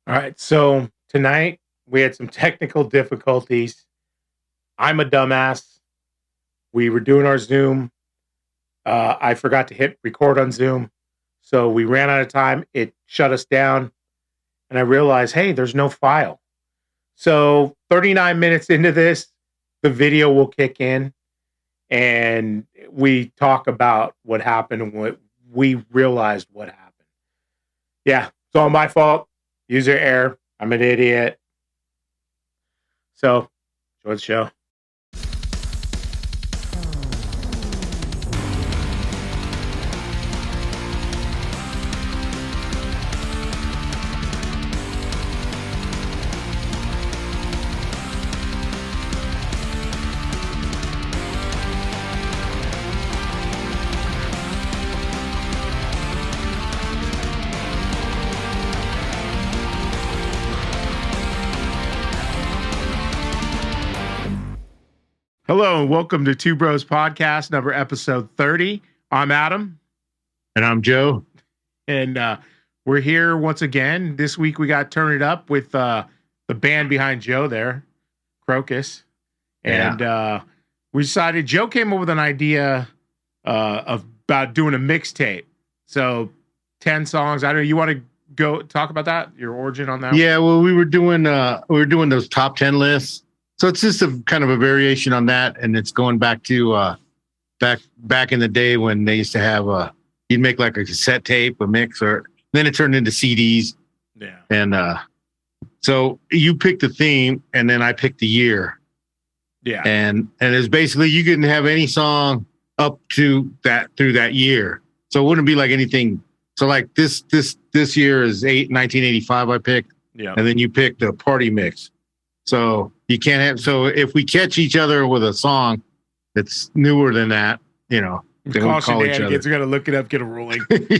All right. So tonight we had some technical difficulties. I'm a dumbass. We were doing our Zoom. I forgot to hit record on Zoom. So we ran out of time. It shut us down. And I realized, hey, there's no file. So 39 minutes into this, the video will kick in and we talk about what happened and what we realized what happened. Yeah, it's all my fault. User error. I'm an idiot. So, enjoy the show. Hello and welcome to Two Bros Podcast, episode 30. I'm Adam. And I'm Joe. And we're here once again. This week we got Turn It Up with the band behind Joe there, Krokus. And we decided, Joe came up with an idea about doing a mixtape. So 10 songs. I don't know, you want to go talk about that? Your origin on that? Yeah, well, we were doing those top 10 lists. So it's just a kind of a variation on that, and it's going back to back in the day when they used to have you'd make like a cassette tape, a mix, or then it turned into CDs. Yeah. And so you picked the theme, and then I picked the year. Yeah. And it's basically you couldn't have any song up to that through that year. So it wouldn't be like anything. So like this year is 1985 I picked. Yeah. And then you picked a party mix. So you can't have. So if we catch each other with a song that's newer than that, then we call each other. We got to look it up, get a ruling.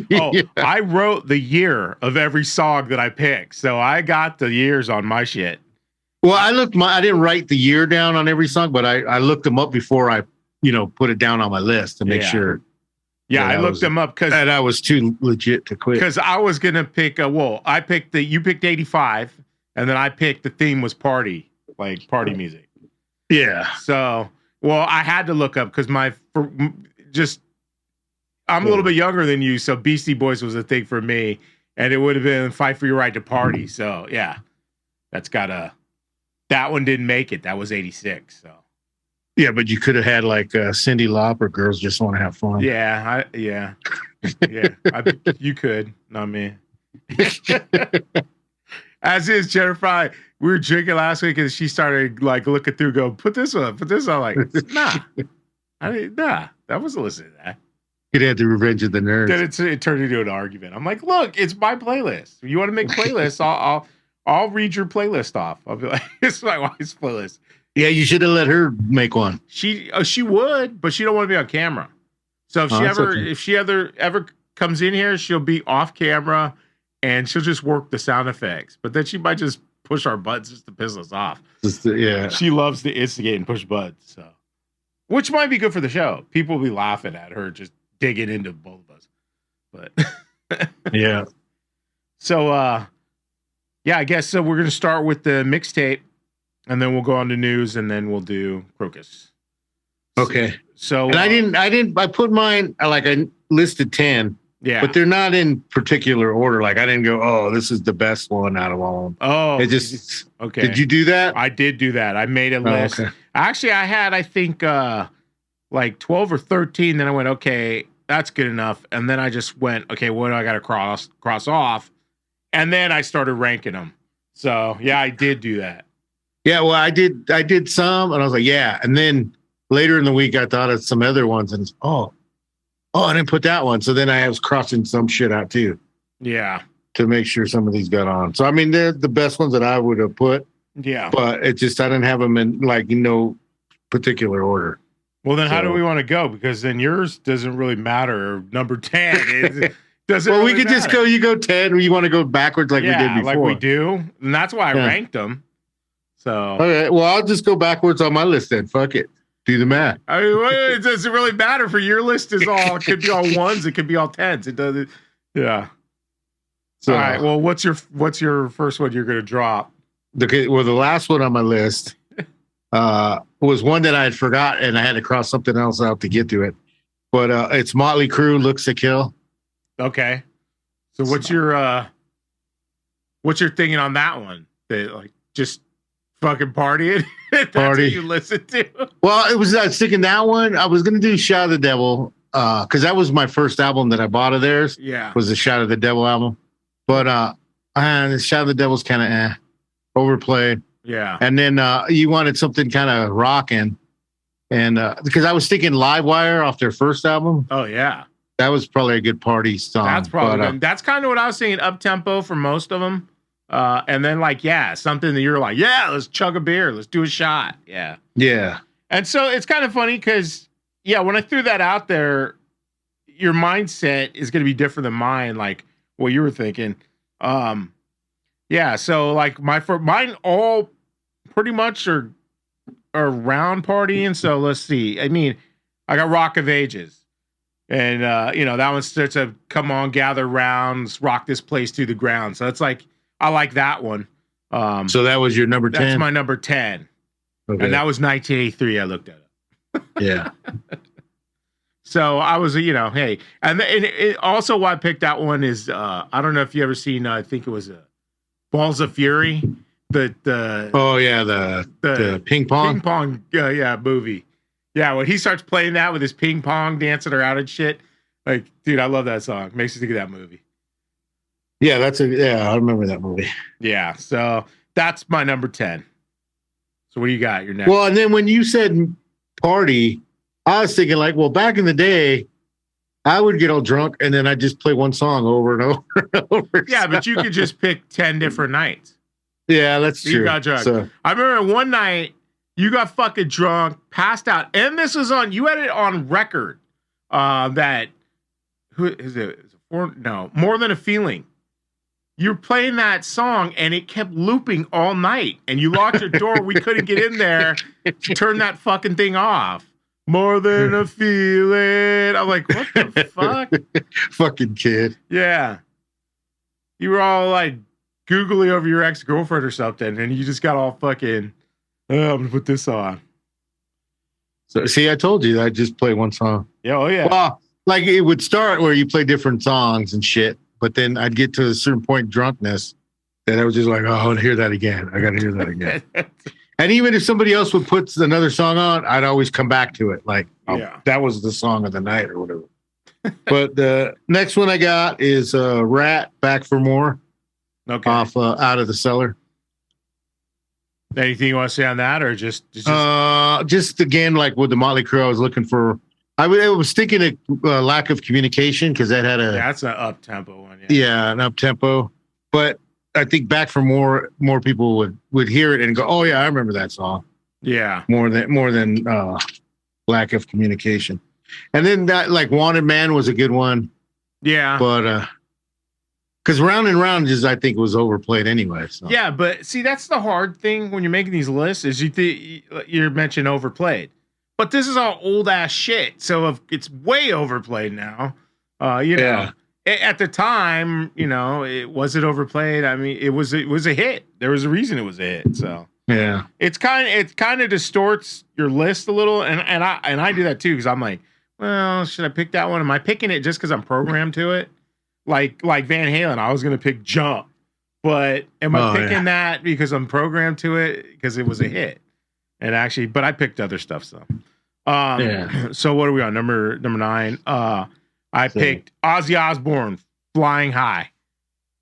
Yeah. I wrote the year of every song that I picked, so I got the years on my shit. Well, I didn't write the year down on every song, but I looked them up before I, put it down on my list to make sure. Yeah, I looked them up because I was too legit to quit. Because I was gonna pick you picked 85. And then I picked the theme was party music. Yeah. So, I had to look up because I'm a little bit younger than you, so Beastie Boys was a thing for me, and it would have been Fight for Your Right to Party. So, yeah, that one didn't make it. That was 86. So. Yeah, but you could have had like Cyndi Lauper, Girls Just Want to Have Fun. Yeah, you could, not me. As is, Jennifer, we were drinking last week and she started like looking through, go, put this on. Like, nah. That wasn't listening to that. It had the Revenge of the Nerds. Then it turned into an argument. I'm like, look, it's my playlist. If you want to make playlists, I'll read your playlist off. I'll be like, it's my wife's playlist. Yeah, you should have let her make one. She would, but she don't want to be on camera. So if she ever comes in here, she'll be off camera. And she'll just work the sound effects, but then she might just push our buttons just to piss us off. She loves to instigate and push buttons, so which might be good for the show. People will be laughing at her just digging into both of us. But yeah. So I guess so. We're gonna start with the mixtape, and then we'll go on to news, and then we'll do Krokus. Okay. So and I put mine like I listed 10. Yeah. But they're not in particular order. Like I didn't go, oh, this is the best one out of all of them. Oh, it just okay. Did you do that? I did do that. I made a list. Okay. Actually, I had, I think, like 12 or 13. Then I went, okay, that's good enough. And then I just went, okay, what do I got to cross off? And then I started ranking them. So yeah, I did do that. Yeah, well, I did some, and I was like, yeah. And then later in the week, I thought of some other ones, and I didn't put that one. So then I was crossing some shit out too. Yeah. To make sure some of these got on. So, I mean, they're the best ones that I would have put. Yeah. But it just, I didn't have them in like, particular order. Well, then how do we want to go? Because then yours doesn't really matter. Number 10 doesn't well, really we could matter. just go, you go 10 or you want to go backwards like we did before. Like we do. And that's why I ranked them. So. Okay. Well, I'll just go backwards on my list then. Fuck it. Do the math. I mean, it doesn't really matter for your list. It could be all ones. It could be all tens. It doesn't. Yeah. So, all right. Well, what's your first one you're gonna drop? the last one on my list was one that I had forgot, and I had to cross something else out to get to it. But it's Motley Crue, "Looks to Kill." Okay. So what's your thinking on that one? That like just fucking partying? That's Party. what you listen to? Well, I was thinking that one. I was gonna do "Shout of the Devil" because that was my first album that I bought of theirs. Yeah. Was the "Shout of the Devil" album, but the "Shout of the Devil's" kind of overplayed. Yeah. And then you wanted something kind of rocking, and because I was thinking "Livewire" off their first album. Oh yeah. That was probably a good party song. That's probably that's kind of what I was thinking. Up tempo for most of them, and then like something that you're like, let's chug a beer, let's do a shot, yeah. And so it's kind of funny because when I threw that out there, your mindset is going to be different than mine. Like what you were thinking, So like mine all pretty much are around partying. So let's see. I mean, I got Rock of Ages. And, that one starts to come on, gather rounds, rock this place to the ground. So it's like, I like that one. So that was your number 10? That's my number 10. Okay. And that was 1983. I looked at it. Yeah. So I was, hey. And also why I picked that one is, I don't know if you ever seen, I think it was Balls of Fury. The ping pong? Ping pong, movie. Yeah, when he starts playing that with his ping pong, dancing around and shit, like, dude, I love that song. Makes me think of that movie. Yeah, I remember that movie. Yeah, so that's my number 10. So what do you got? Your next? Well, and then when you said party, I was thinking like, well, back in the day, I would get all drunk and then I'd just play one song over and over and over. Yeah, but you could just pick 10 different nights. Yeah, that's true. You got drunk. So, I remember one night, you got fucking drunk, passed out, and this was you had it on record. That who is it? More Than a Feeling. You're playing that song, and it kept looping all night. And you locked your door. We couldn't get in there to turn that fucking thing off. More Than a Feeling. I'm like, what the fuck? Fucking kid. Yeah. You were all like googly over your ex-girlfriend or something, and you just got all fucking. I'm gonna put this on. So see, I told you that I'd just play one song. Yeah, oh yeah. Well, like it would start where you play different songs and shit, but then I'd get to a certain point drunkenness that I was just like, oh, I want to hear that again. I got to hear that again. And even if somebody else would put another song on, I'd always come back to it. Like, that was the song of the night or whatever. But the next one I got is Rat, Back for More. Okay. Off Out of the Cellar. Anything you want to say on that, or just again, like with the Motley Crue, I was looking for. I was thinking a lack of communication because that had that's an up tempo one. Yeah, an up tempo. But I think Back for More people would hear it and go, oh yeah, I remember that song. Yeah, more than lack of communication. And then that like Wanted Man was a good one. Yeah, but because Round and Round I think was overplayed anyway. So. Yeah, but see, that's the hard thing when you're making these lists is you're mentioning overplayed, but this is all old ass shit. So if it's way overplayed now, know, at the time, it wasn't overplayed. I mean, it was a hit. There was a reason it was a hit. So yeah, it kind of distorts your list a little, and I do that too because I'm like, well, should I pick that one? Am I picking it just because I'm programmed to it? Like Van Halen, I was gonna pick Jump, but am I picking that because I'm programmed to it because it was a hit? And actually, but I picked other stuff. So, So what are we on number 9? I picked Ozzy Osbourne, Flying High,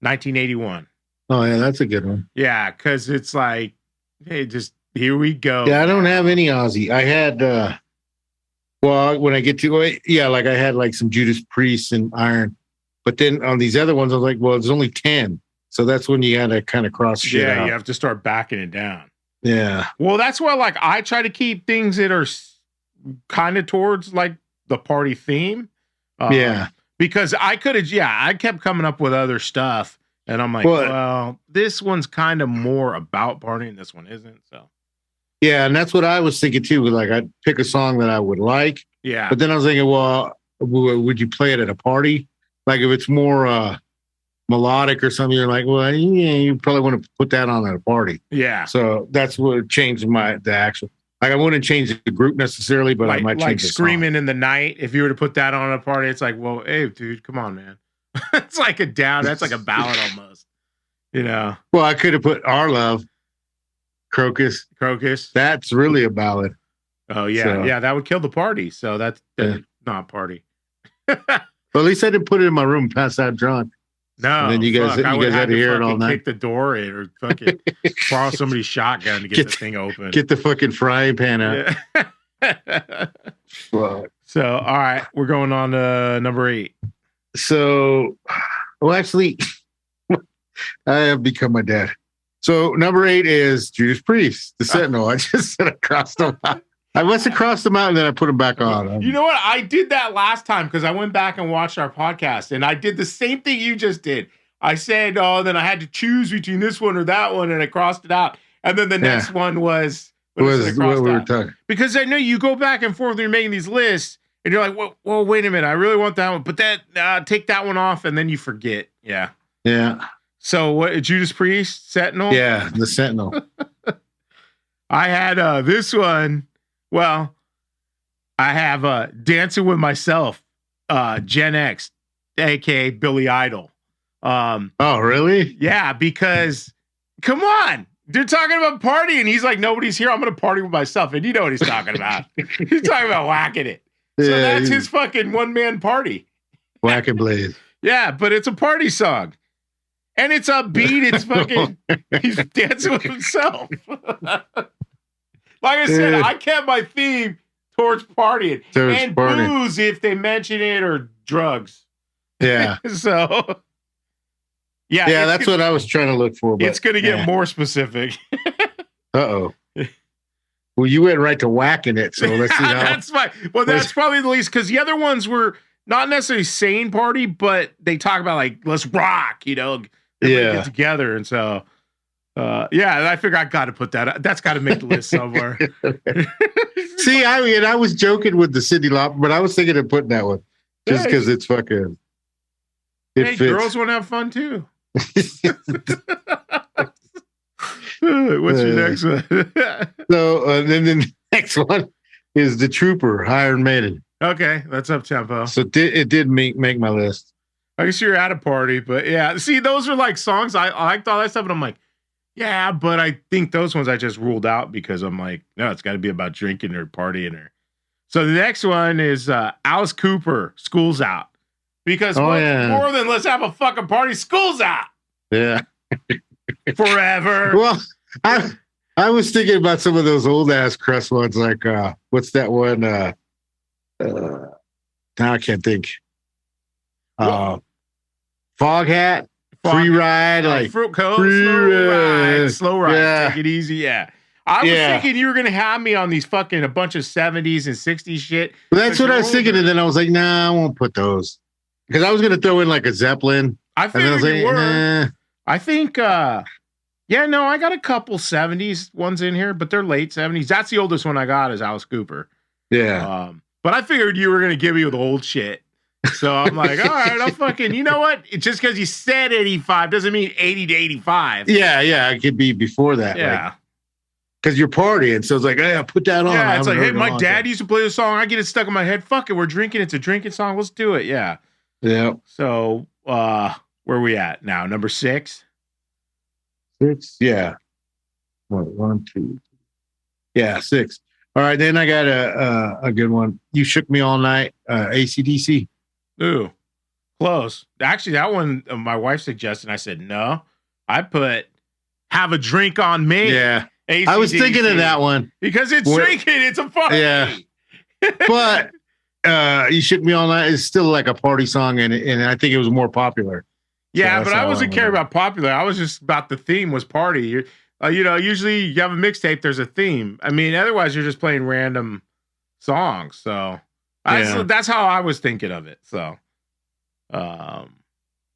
1981. Oh yeah, that's a good one. Yeah, because it's like, hey, just here we go. Yeah, I don't have any Ozzy. I had, when I get to it, like I had like some Judas Priest and Iron. But then on these other ones, I was like, well, it's only 10. So that's when you got to kind of cross shit out. You have to start backing it down. Yeah. Well, that's why like I try to keep things that are kind of towards like the party theme. Because I could have, I kept coming up with other stuff. And I'm like, well, this one's kind of more about partying. This one isn't. So. Yeah. And that's what I was thinking too. Like I'd pick a song that I would like. Yeah. But then I was thinking, well, would you play it at a party? Like if it's more melodic or something, you're like, well, yeah, you probably want to put that on at a party. Yeah. So that's what changed the actual. Like I wouldn't change the group necessarily, but I might change the Screaming song. in the Night. If you were to put that on a party, it's like, well, hey, dude, come on, man. It's like that's like a ballad almost. You know. Well, I could have put Our Love, Krokus. That's really a ballad. Oh yeah, so, yeah, that would kill the party. So that's not party. Well, at least I didn't put it in my room and pass out drunk. No, and then you guys had to hear it all night. Kick the door in or fucking borrow somebody's shotgun to get the thing open. Get the fucking frying pan out. Yeah. So, all right, we're going on to number 8. So, well, actually, I have become my dad. So, number 8 is Judas Priest, the Sentinel. I just said across the mountain. I must have crossed them out and then I put them back on. You know what? I did that last time because I went back and watched our podcast and I did the same thing you just did. I said, oh, then I had to choose between this one or that one and I crossed it out. And then the next one was what we were talking. Because I know you go back and forth when you're making these lists and you're like, well, wait a minute. I really want that one. But take that one off and then you forget. Yeah. Yeah. So what, Judas Priest, Sentinel? Yeah, the Sentinel. I had this one. Well, I have Dancing with Myself, Gen X, aka Billy Idol. Oh, really? Yeah, because come on, they're talking about partying. He's like, nobody's here. I'm gonna party with myself, and you know what he's talking about. He's talking about whacking it. So that's his fucking one-man party. Whacking Blaze. Yeah, but it's a party song, and it's upbeat. It's fucking. He's dancing with himself. Like I said, I kept my theme towards partying and booze if they mention it or drugs. Yeah. So, yeah, that's what I was trying to look for. But, it's going to get more specific. Uh-oh. Well, you went right to whacking it, so let's see how. That's fine. Well, that's probably the least because the other ones were not necessarily saying party, but they talk about like let's rock, get together, and so. I figure I got to put that. That's got to make the list somewhere. See, I was joking with the Cyndi Lauper, but I was thinking of putting that one just because it's fucking. Hey, girls want to have fun too. What's your next one? So then the next one is The Trooper, Iron Maiden. Okay, that's up tempo. So it did make my list. I guess you're at a party, but yeah. See, those are like songs I liked all that stuff, and I'm like. Yeah, but I think those ones I just ruled out because I'm like, no, it's got to be about drinking or partying. So the next one is Alice Cooper, School's Out. Because more than let's have a fucking party, school's out. Yeah. Forever. Well, I was thinking about some of those old ass crust ones, like what's that one? Now I can't think. Fog Hat. Free ride, like fruit coat, slow ride, take it easy. Yeah, I was thinking you were gonna have me on these fucking a bunch of 70s and 60s shit. Well, that's what I was thinking, and then I was like, nah, I won't put those because I was gonna throw in like a Zeppelin. I figured you were. Nah. I think, I got a couple 70s ones in here, but they're late 70s. That's the oldest one I got is Alice Cooper. Yeah, but I figured you were gonna give me with old shit. So I'm like, all right, I'll fucking, you know what? Just because you said 85 doesn't mean 80 to 85. Yeah, it could be before that. Yeah. Because you're partying. So it's like, hey, I'll put that on. Yeah, it's like, hey, my dad used to play this song. I get it stuck in my head. Fuck it, we're drinking. It's a drinking song. Let's do it. Yeah. Yeah. So where are we at now? Number 6? 6? Yeah. 1, 2. Yeah, 6. All right, then I got a good one. You Shook Me All Night, AC/DC. Ooh, close. Actually, that one my wife suggested. I said no. I put Have a Drink on Me. Yeah, AC/DC. I was thinking of that one because it's drinking. It's a party. Yeah, but You Shook Me All Night is still like a party song, and I think it was more popular. Yeah, so but I wasn't caring about popular. I was just about the theme was party. Usually you have a mixtape. There's a theme. I mean, otherwise you're just playing random songs. So. That's how I was thinking of it. So,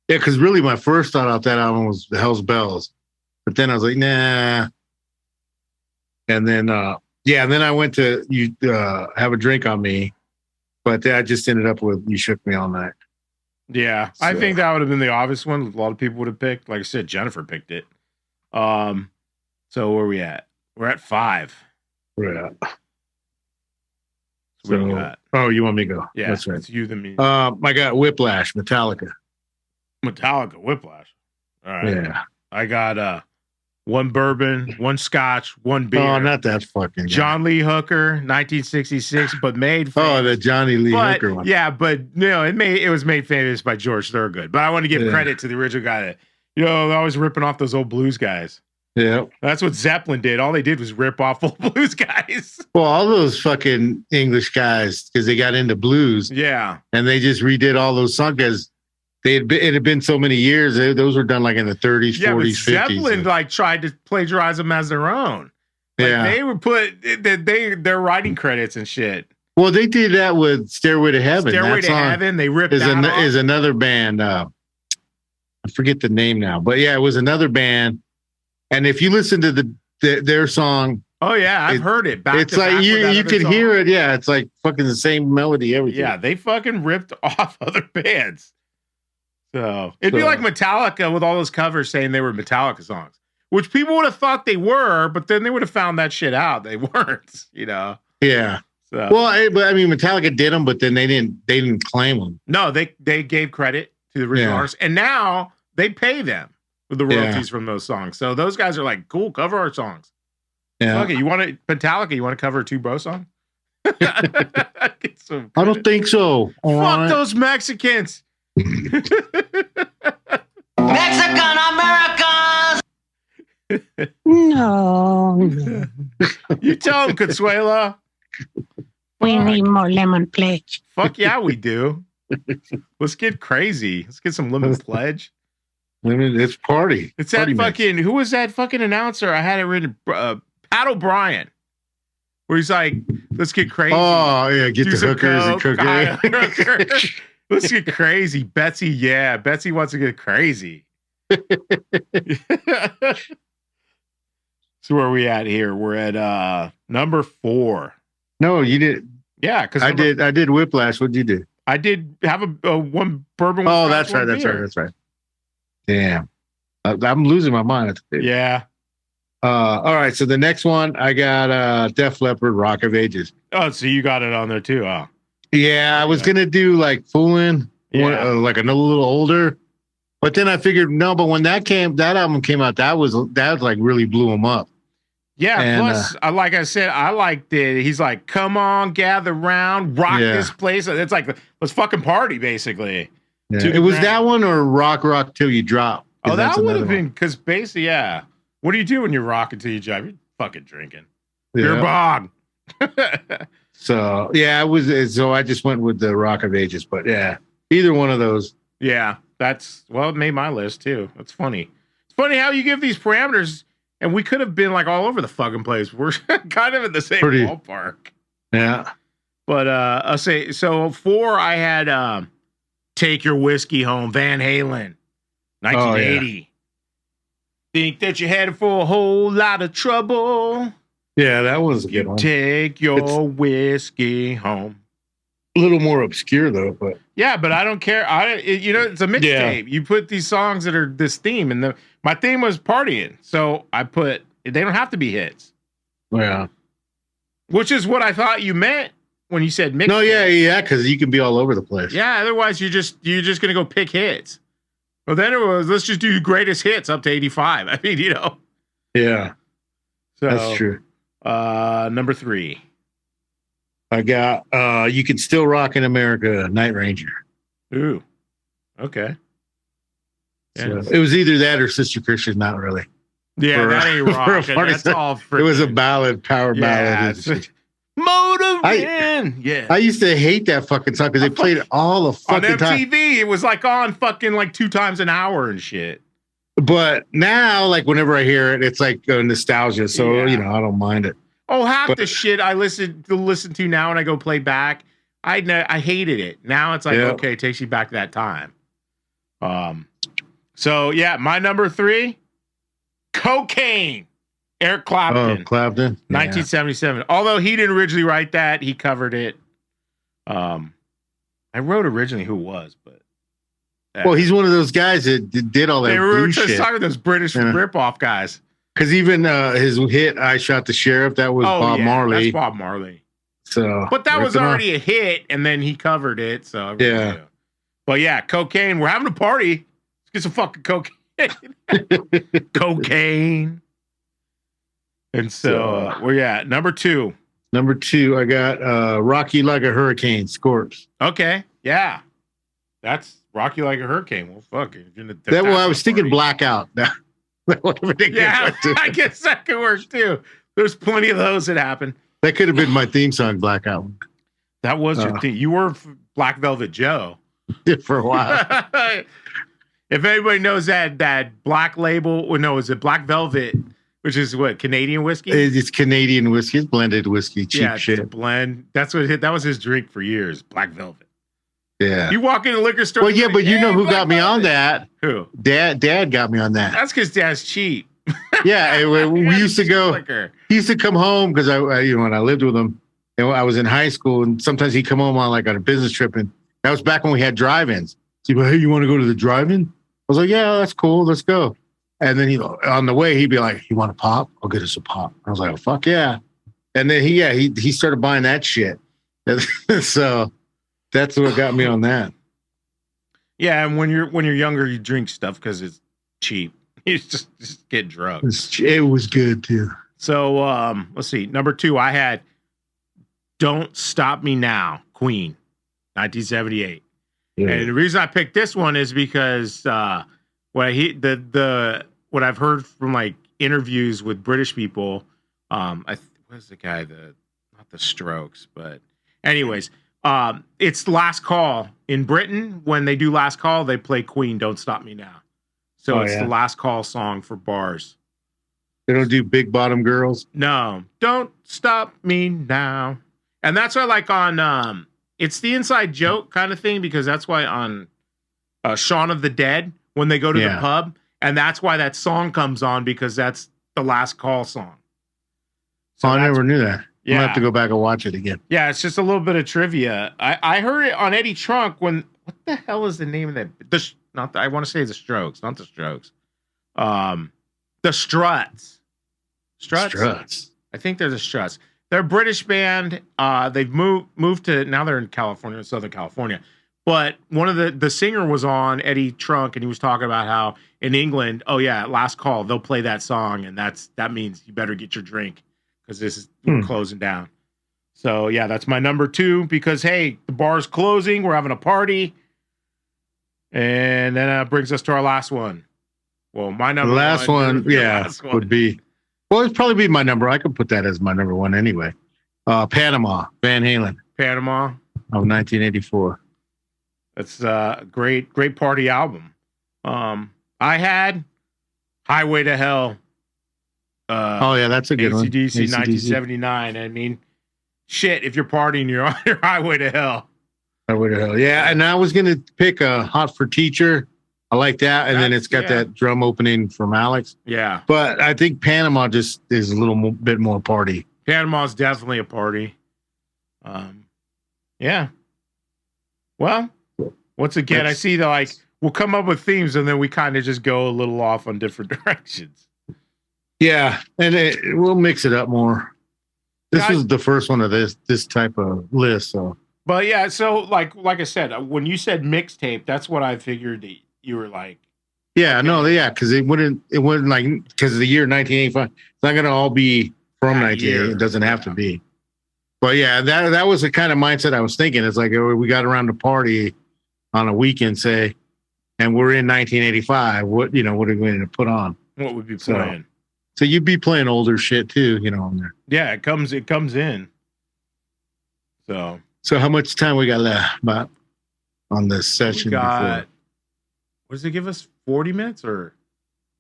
because really my first thought out that album was the Hell's Bells, but then I was like, nah. And then, and then I went to Have a Drink on Me, but I just ended up with You Shook Me All Night. Yeah, I think that would have been the obvious one. A lot of people would have picked. Like I said, Jennifer picked it. So where are we at? We're at 5. Yeah. So what do you got? Oh, you want me to go? Yeah, that's right. It's you than me. I got Whiplash, Metallica. Whiplash. All right. Yeah. I got 1 bourbon, 1 scotch, 1 beer. Oh, not that fucking guy. John Lee Hooker, 1966, but made famous. Oh, the Johnny Lee Hooker one. Yeah, but it was made famous by George Thorogood. But I want to give credit to the original guy that, always ripping off those old blues guys. Yeah. That's what Zeppelin did. All they did was rip off old blues guys. Well, all those fucking English guys, because they got into blues. Yeah. And they just redid all those songs because it had been so many years. Those were done like in the 30s, 40s, 50s. Zeppelin tried to plagiarize them as their own. They were their writing credits and shit. Well, they did that with Stairway to Heaven. Stairway to Heaven, they ripped that off. Is another band. I forget the name now, but yeah, it was another band. And if you listen to their song, oh yeah, I've heard it. It's like you could hear it. Yeah, it's like fucking the same melody, everything. Yeah, they fucking ripped off other bands. So it'd be like Metallica with all those covers saying they were Metallica songs, which people would have thought they were, but then they would have found that shit out. They weren't, Yeah. So. Well, but I mean, Metallica did them, but then they didn't claim them. No, they gave credit to the original artists, and now they pay them with the royalties from those songs. So those guys are like, cool, cover our songs. Yeah. Okay, Metallica, you want to cover a 2 Bro song? I don't think so. Fuck those Mexicans. Mexican Americans. No. You tell them, Consuela. We need more lemon pledge. Fuck yeah, we do. Let's get crazy. Let's get some lemon pledge. It's party. It's that fucking. Who was that fucking announcer? I had it written. Pat O'Brien. Where he's like, let's get crazy. Oh yeah, get the hookers and cook. Let's get crazy. Betsy wants to get crazy. So where are we at here? We're at number 4. No, you did. Yeah, because I did Whiplash. What'd you do? I did have a 1 bourbon. Oh, that's right. Damn. I'm losing my mind. Yeah. All right. So the next one, I got Def Leppard, Rock of Ages. Oh, so you got it on there too, huh? Yeah, I was gonna do like Foolin', like a little older, but then I figured no. But when that album came out, that was like really blew him up. Yeah. And, plus, like I said, I liked it. He's like, "Come on, gather round, rock this place." It's like let's fucking party, basically. Yeah. It was that one or Rock Till You Drop. Oh, that would have been because basically, yeah. What do you do when you're rocking till you drive? You're fucking drinking. Beer bong. So yeah, it was. So I just went with the Rock of Ages, but yeah, either one of those. Yeah, it made my list too. That's funny. It's funny how you give these parameters, and we could have been like all over the fucking place. We're kind of in the same ballpark. Yeah. But I'll say so. 4, I had Take Your Whiskey Home, Van Halen, 1980. Oh, yeah. Think that you're headed for a whole lot of trouble. Yeah, that was a good one. Take your whiskey home. A little more obscure though, but yeah, but I don't care. It's a mixtape. Yeah. You put these songs that are this theme, and my theme was partying, so I put. They don't have to be hits. Yeah, which is what I thought you meant when you said mixtape. No, yeah, because you can be all over the place. Yeah, otherwise you're just gonna go pick hits. Well, then it was, let's just do greatest hits up to 85. I mean, Yeah. So, that's true. Number 3. I got You Can Still Rock in America, Night Ranger. Ooh. Okay. So it was either that or Sister Christian, not really. Yeah, that ain't rock. That's all freaking. It was a ballad, power ballad. Motorin. Yeah. I used to hate that fucking song because they played it all the fucking time. On MTV, it was like on fucking like 2 times an hour and shit. But now, like whenever I hear it, it's like nostalgia. So, I don't mind it. Oh, half the shit I listen to now and I go play back, I hated it. Now it's like, okay, it takes you back to that time. So, yeah, my number 3, Cocaine. Eric Clapton. Oh, Clapton. 1977. Yeah. Although he didn't originally write that, he covered it. I wrote originally who it was, but Yeah. Well, he's one of those guys that did all that They were blues just shit. talking those British rip-off guys. Because even his hit, "I Shot the Sheriff," that was Bob Marley. That's Bob Marley. So, but that was ripping already a hit, and then he covered it. So Yeah. knew. But yeah, cocaine. We're having a party. Let's get some fucking cocaine. Cocaine. And so where you at? Number 2. Number 2, I got "Rocky Like a Hurricane," Scorps. Okay, yeah, that's Rocky Like a Hurricane. Well, fuck it. I was thinking Blackout. Yeah, I guess that could work too. There's plenty of those that happen. That could have been my theme song, Blackout. That was your thing. You were Black Velvet Joe for a while. If anybody knows that black label, or no, is it Black Velvet, which is what, Canadian whiskey? It's Canadian whiskey. It's blended whiskey, cheap shit. It's a blend. That was his drink for years. Black Velvet. Yeah. You walk in a liquor store. Well, yeah, but you know who got me on that? Who? Dad got me on that. That's because Dad's cheap. Yeah, we used to go. He used to come home because I when I lived with him, and I was in high school, and sometimes he'd come home on a business trip, and that was back when we had drive-ins. So he'd be like, "Hey, you want to go to the drive-in?" I was like, "Yeah, that's cool. Let's go." And then on the way, he'd be like, "You want a pop? I'll get us a pop." I was like, "Oh, fuck yeah!" And then he started buying that shit. So that's what got me on that. Yeah, and when you're younger, you drink stuff because it's cheap. You just get drunk. It was good too. So let's see. Number 2, I had "Don't Stop Me Now," Queen, 1978. Yeah. And the reason I picked this one is because what I've heard from interviews with British people, what's the guy, not the Strokes, but anyways, it's Last Call in Britain. When they do Last Call, they play Queen, "Don't Stop Me Now." So it's the last call song for bars. They don't do "Big Bottom Girls"? No, "Don't Stop Me Now." And that's why on it's the inside joke kind of thing, because that's why on Shaun of the Dead, when they go to the pub, and that's why that song comes on, because that's the last call song. So I never knew that. Yeah. I'm gonna have to go back and watch it again. Yeah, it's just a little bit of trivia. I heard it on Eddie Trunk when, what the hell is the name of that? I want to say the Strokes, not the Strokes. The Struts. Struts. I think they're the Struts. They're a British band. They've moved to, now they're in California, Southern California. But one of the singer was on Eddie Trunk, and he was talking about how in England, last call, they'll play that song, and that means you better get your drink, because this is closing down. So yeah, that's my number 2, because hey, the bar's closing, we're having a party. And then that brings us to our last one. Well, my number last one would be, it'd probably be my number. I could put that as my number 1 anyway. Panama, Van Halen. Panama. Of 1984. That's a great party album. I had Highway to Hell. That's a good one. AC/DC 1979. I mean, shit, if you're partying, you're on your highway to hell. Highway to Hell. Yeah, and I was going to pick a Hot for Teacher. I like that. And then it's got that drum opening from Alex. Yeah. But I think Panama just is a little bit more party. Panama's definitely a party. Yeah. Well, once again, I see we'll come up with themes and then we kind of just go a little off on different directions. Yeah. And we'll mix it up more. This was the first one of this type of list. So. But yeah, so like I said, when you said mixtape, that's what I figured that you were like. Yeah, because it wouldn't because of the year 1985. It's not going to all be from 1980. It doesn't have to be. But yeah, that was the kind of mindset I was thinking. It's like we got around to party on a weekend, say, and we're in 1985. What are we going to put on? What would be playing? So you'd be playing older shit too, on there. Yeah, it comes in. So how much time we got left on this session? What does it give us? 40 minutes or?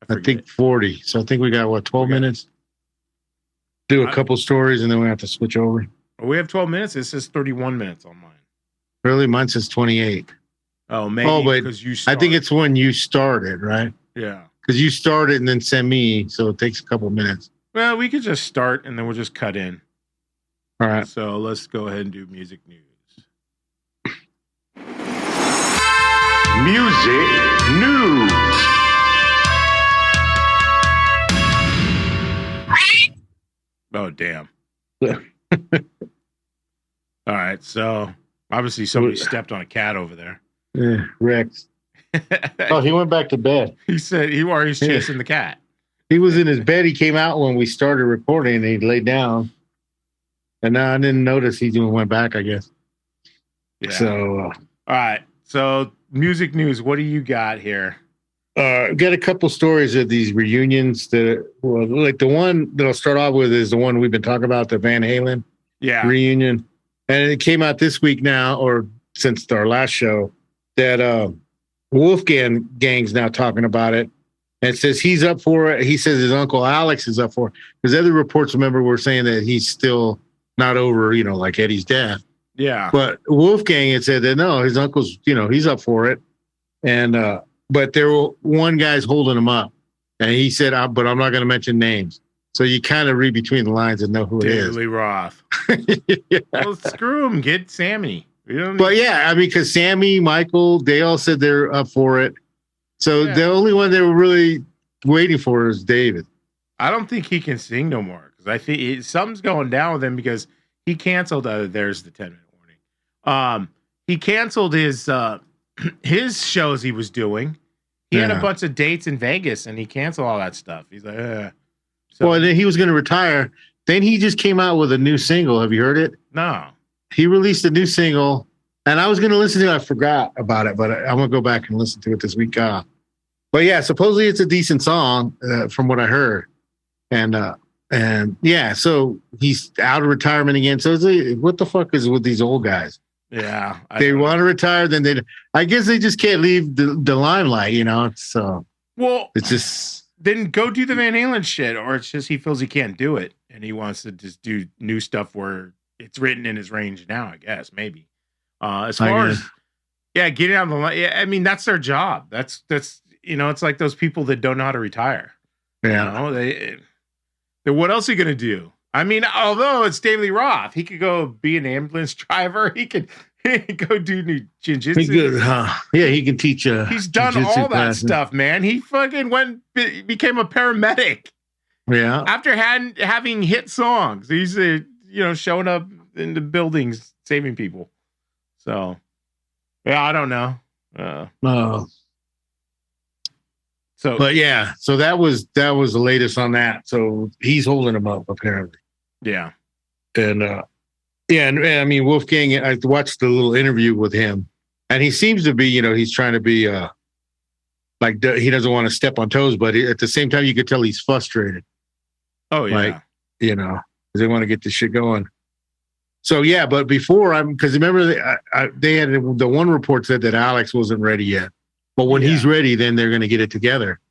I think 40. So I think we got 12 minutes? Do a couple stories and then we have to switch over. We have 12 minutes. It says 31 minutes on mine. Really? Mine says 28. Oh, maybe because you started. I think it's when you started, right? Yeah. Because you started and then send me, so it takes a couple minutes. Well, we could just start and then we'll just cut in. All right. So let's go ahead and do music news. Music news. Oh, damn. All right. So obviously somebody stepped on a cat over there. Yeah, Rex. Oh, he went back to bed. He said he's chasing the cat. He was in his bed. He came out when we started recording and he laid down. And now I didn't notice he went back, I guess. Yeah. So, all right. So music news. What do you got here? Got a couple stories of these reunions like the one that I'll start off with is the one we've been talking about, the Van Halen reunion. And it came out this week now, or since our last show, that Wolfgang Gang's now talking about it. And it says he's up for it. He says his uncle Alex is up for it. Because other reports, remember, were saying that he's still not over, like Eddie's death. Yeah. But Wolfgang had said that no, his uncle's, he's up for it. And but one guy's holding him up. And he said, but I'm not going to mention names. So you kind of read between the lines and know who it is. Daily Roth. Yeah. Well, screw him. Get Sammy. But yeah, I mean, because Sammy, Michael, they all said they're up for it. So the only one they were really waiting for is David. I don't think he can sing no more because I think something's going down with him because he canceled. There's the 10-minute warning. He canceled his shows he was doing. He had a bunch of dates in Vegas and he canceled all that stuff. He's like, So, well, then he was going to retire. Then he just came out with a new single. Have you heard it? No. He released a new single, and I was going to listen to it. I forgot about it, but I'm going to go back and listen to it this week. But yeah, supposedly it's a decent song from what I heard. And yeah, so he's out of retirement again. So what the fuck is with these old guys? Yeah. They want to retire, then I guess they just can't leave the limelight, So it's just... Then go do the Van Halen shit, or it's just he feels he can't do it, and he wants to just do new stuff where it's written in his range now, I guess, maybe. As far as getting out of the line, I mean, that's their job. That's it's like those people that don't know how to retire. Yeah. They what else are you gonna do? I mean, although it's Daily Roth, he could go be an ambulance driver. He could go do new jiu-jitsu. Yeah, he can teach. He's done all that stuff, man. He fucking became a paramedic. Yeah. After having hit songs, he's showing up in the buildings saving people. So, yeah, I don't know. So, but yeah, so that was the latest on that. So he's holding him up apparently. Yeah. And and I mean Wolfgang, I watched the little interview with him, and he seems to be, he's trying to be like he doesn't want to step on toes, but at the same time you could tell he's frustrated. Oh yeah. Because they want to get this shit going. So yeah, but before because remember they had the one report said that Alex wasn't ready yet, but when he's ready, then they're going to get it together.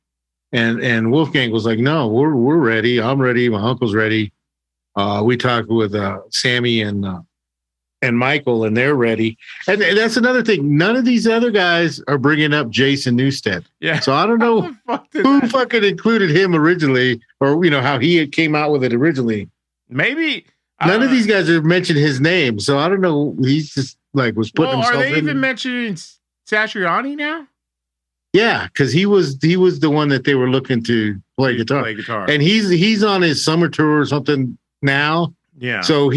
And Wolfgang was like, no, we're ready. I'm ready. My uncle's ready. We talked with Sammy and Michael, and they're ready. And that's another thing. None of these other guys are bringing up Jason Newsted. Yeah. So I don't know who fucking included him originally, or how he came out with it originally. Maybe none of these guys have mentioned his name. So I don't know. He's just was putting himself in. Are they even mentioning Satriani now? Yeah, because he was the one that they were looking to play guitar. And he's on his summer tour or something now. Yeah. So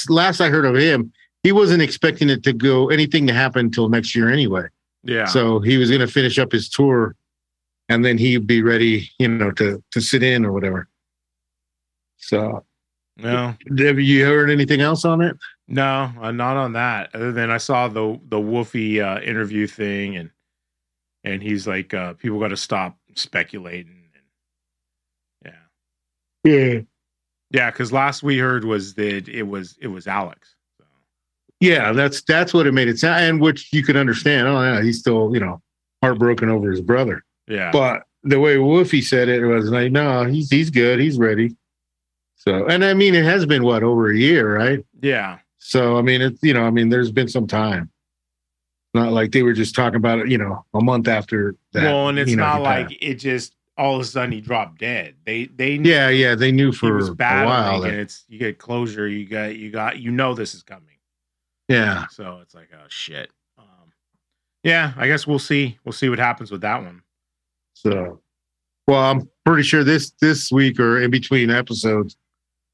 last I heard of him, he wasn't expecting it to go anything to happen until next year anyway. Yeah. So he was going to finish up his tour, and then he'd be ready, to sit in or whatever. So, no. Have you heard anything else on it? No, not on that. Other than I saw the Wolfie interview thing, and he's like, people got to stop speculating. Yeah. Yeah, because last we heard was that it was Alex. So. Yeah, that's what it made it sound, and which you could understand. Oh yeah, he's still heartbroken over his brother. Yeah, but the way Wolfie said it was like, no, he's good, he's ready. So, and I mean, it has been over a year, right? Yeah. So I mean, it's there's been some time. Not like they were just talking about it, a month after that. Well, and it's not like it just all of a sudden he dropped dead. They knew they knew for a while, and you get closure. You got this is coming. Yeah. So it's like, oh shit. Yeah, I guess we'll see. We'll see what happens with that one. So, well, I'm pretty sure this week or in between episodes,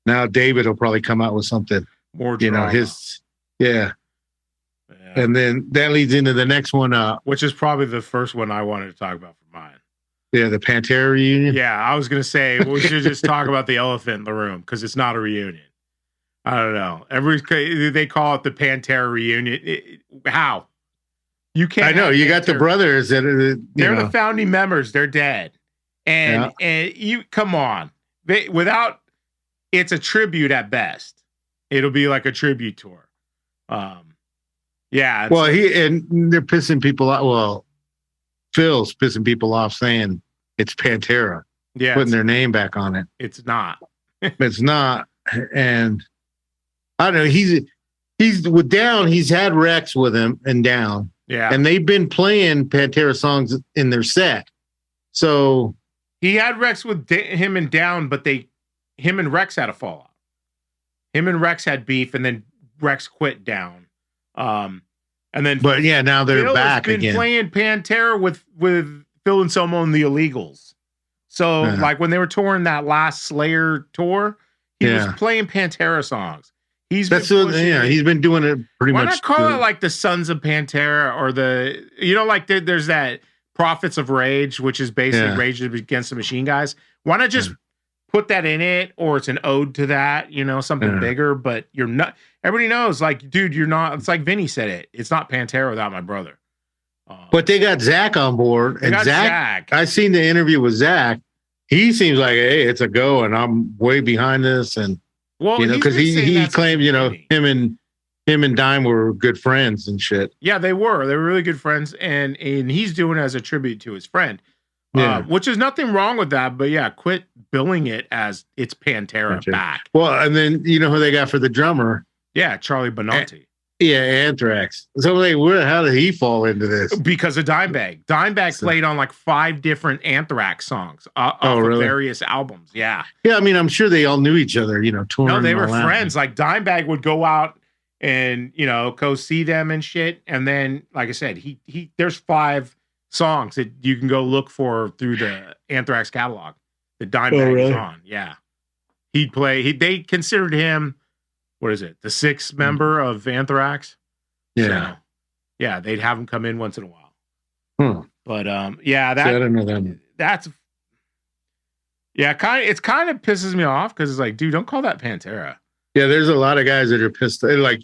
now David will probably come out with something. More drama. Yeah. And then that leads into the next one, which is probably the first one I wanted to talk about for mine. Yeah, the Pantera reunion. Yeah, I was gonna say we should just talk about the elephant in the room because it's not a reunion. I don't know. They call it the Pantera reunion. How? You can't. I know you got the brothers that they're the founding members. They're dead, and you come on. It's a tribute at best. It'll be like a tribute tour. Yeah. Well, they're pissing people off. Well, Phil's pissing people off saying it's Pantera. Yeah, putting their name back on it. It's not. It's not. And I don't know. He's with Down. He's had Rex with him and Down. Yeah. And they've been playing Pantera songs in their set. So he had Rex with him and Down, but him and Rex had a fallout. Him and Rex had beef, and then Rex quit Down. And then, but yeah, now they're Phil back has been again. Playing Pantera with Phil and Selmo and the Illegals. So like when they were touring that last Slayer tour, he was playing Pantera songs. He's been doing it pretty much. Why not call it like the Sons of Pantera or like there's that Prophets of Rage, which is basically Rage Against the Machine Guys. Why not just put that in it, or it's an ode to that, something bigger, but you're not, everybody knows, like, dude, you're not, it's like Vinny said it. It's not Pantera without my brother. But they got Zach on board, and Zach, I seen the interview with Zach. He seems like, hey, it's a go, and I'm way behind this. And, because he claimed, him and Dime were good friends and shit. Yeah, they were really good friends. And he's doing it as a tribute to his friend. Which is nothing wrong with that, but quit billing it as it's Pantera back. Well, and then who they got for the drummer? Yeah, Charlie Benanti. Anthrax. So how did he fall into this? Because of Dimebag. Dimebag played on like 5 different Anthrax songs off of various albums. Yeah. Yeah, I mean, I'm sure they all knew each other, touring. No, they were friends. Like Dimebag would go out and, go see them and shit. And then, like I said, he there's 5 songs that you can go look for through the Anthrax catalog that Dimebag is on. Yeah. He'd play, they considered him, what is it, the 6th member of Anthrax? Yeah. So, yeah, they'd have him come in once in a while. But I don't know that. That's it kind of pisses me off because it's like, dude, don't call that Pantera. Yeah, there's a lot of guys that are pissed. Like,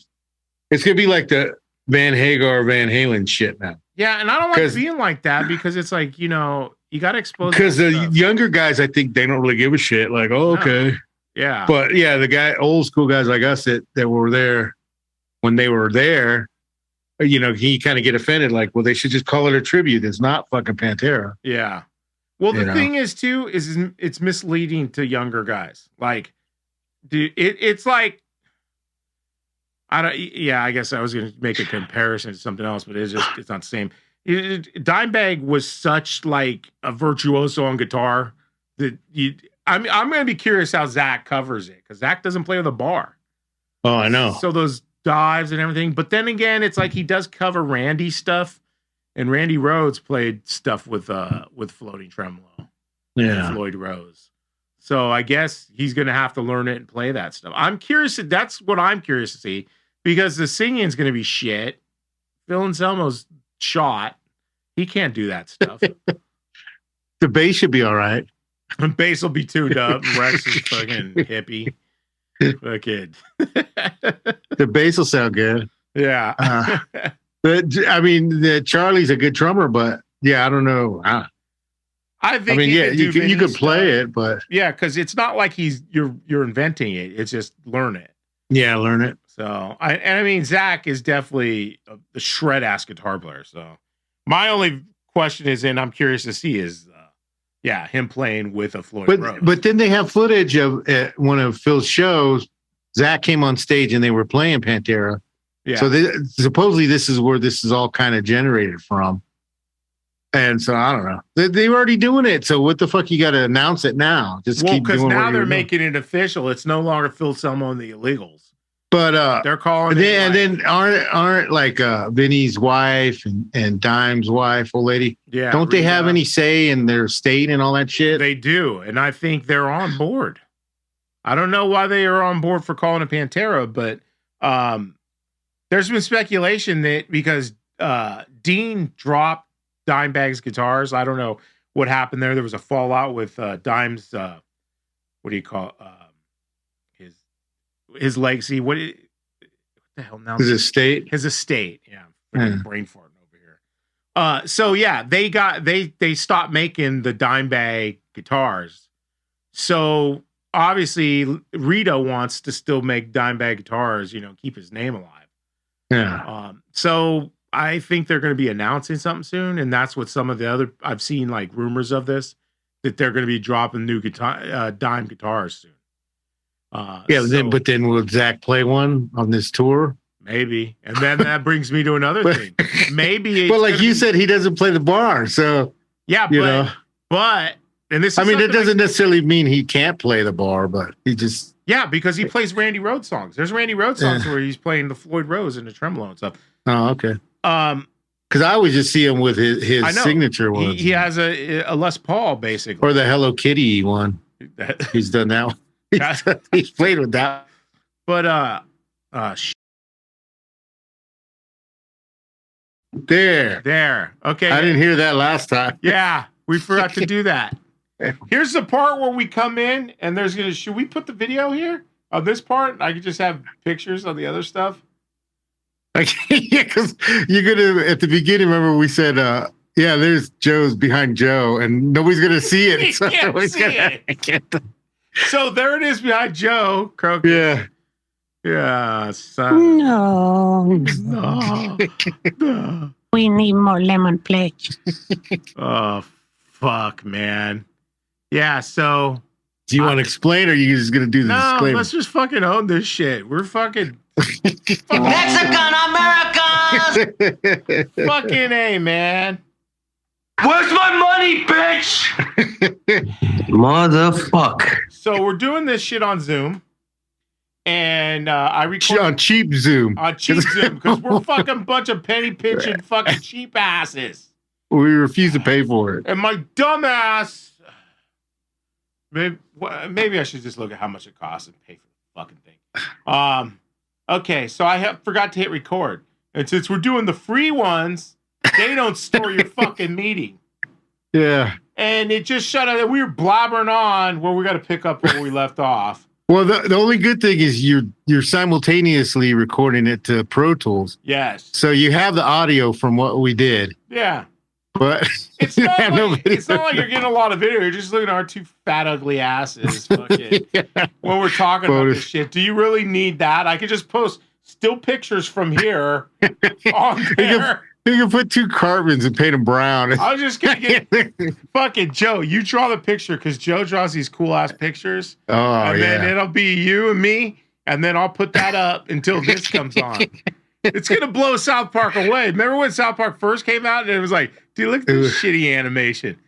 it's gonna be like the Van Hagar, Van Halen shit now. Yeah, and I don't like being like that because it's like, you got to expose. Because the younger guys, I think they don't really give a shit. Like, okay. Yeah. But yeah, the old school guys like us that were there when they were there, he kind of get offended. Like, well, they should just call it a tribute. It's not fucking Pantera. Yeah. Well, the thing is too, is it's misleading to younger guys. Like, dude, it's like, I guess I was going to make a comparison to something else, but it's not the same. Dimebag was such like a virtuoso on guitar that I'm going to be curious how Zach covers it because Zach doesn't play with a bar. Oh, I know. So those dives and everything. But then again, it's like he does cover Randy stuff, and Randy Rhoads played stuff with floating tremolo. Yeah, Floyd Rose. So I guess he's going to have to learn it and play that stuff. I'm curious. That's what I'm curious to see because the singing is going to be shit. Phil Anselmo's shot. He can't do that stuff. The bass should be all right. And bass will be tuned up. Rex is fucking hippie. Fucking. The bass will sound good. Yeah. Charlie's a good drummer, but I don't know. I think you could play it, but because it's not like you're inventing it. It's just learn it. Yeah, learn it. So Zach is definitely a shred ass guitar player. So my only question is, and I'm curious to see is, him playing with a Floyd Rose. But then they have footage of one of Phil's shows. Zach came on stage and they were playing Pantera. Yeah. So supposedly this is where this is all kind of generated from. And so I don't know. They were already doing it. So what the fuck you got to announce it now? Just keep doing it. Because now they're making it official. It's no longer Phil Selmo and the Illegals. But they're calling and then aren't like Vinny's wife and Dime's wife, old lady. Yeah, don't they have Rita. any say in their state and all that shit? They do, and I think they're on board. I don't know why they are on board for calling it Pantera, but there's been speculation that because Dean dropped Dimebag's guitars, I don't know what happened there. There was a fallout with Dime's what do you call his legacy? What the hell now? His estate. His estate. Yeah, brain farting over here. So yeah, they stopped making the Dimebag guitars. So obviously Rita wants to still make Dimebag guitars, keep his name alive. Yeah. So I think they're going to be announcing something soon, and that's what some of the other I've seen like rumors of this that they're going to be dropping new Dime guitars soon. But then will Zach play one on this tour? Maybe, and then that brings me to another thing. Maybe, but like you said, he doesn't play the bar, so yeah, but and this. It doesn't necessarily mean he can't play the bar, but he just because he plays Randy Rhoads songs. There's Randy Rhoads songs where he's playing the Floyd Rose and the tremolo and stuff. Oh, okay. Because I always just see him with his signature one. He has a Les Paul basically, or the Hello Kitty one. He's done that one. He's played with that. But there. Okay. I didn't hear that last time. Yeah, we forgot to do that. Here's the part where we come in, and should we put the video here on this part? I could just have pictures on the other stuff. Yeah, because you're gonna at the beginning. Remember we said, there's Joe's behind Joe, and nobody's gonna see it. So So there it is behind Joe. Krokus. Yeah. Yeah. Son. No. We need more lemon pledge. Oh, fuck, man. Yeah, so. Do you want to explain, or are you just going to do the disclaimer? No, let's just fucking own this shit. We're fucking. Mexican Americans! Fucking A, man. Where's my money, bitch? Motherfucker. So we're doing this shit on Zoom. And I record on cheap Zoom. On cheap Zoom, because we're fucking bunch of penny pinching fucking cheap asses. We refuse to pay for it. And my dumb ass. Maybe I should just look at how much it costs and pay for the fucking thing. Okay, so I forgot to hit record. And since we're doing the free ones, they don't store your fucking meeting. Yeah. And it just shut out. We were blabbering on where we got to pick up where we left off. Well, the only good thing is you're simultaneously recording it to Pro Tools. Yes. So you have the audio from what we did. Yeah. But it's not like you're getting a lot of video. You're just looking at our two fat, ugly asses fucking, when we're talking about this shit. Do you really need that? I could just post still pictures from here on there. You can put two carbons and paint them brown. I was just going to get fucking Joe. You draw the picture because Joe draws these cool ass pictures. Oh, and then it'll be you and me. And then I'll put that up until this comes on. It's going to blow South Park away. Remember when South Park first came out and it was like, dude, look at this shitty animation.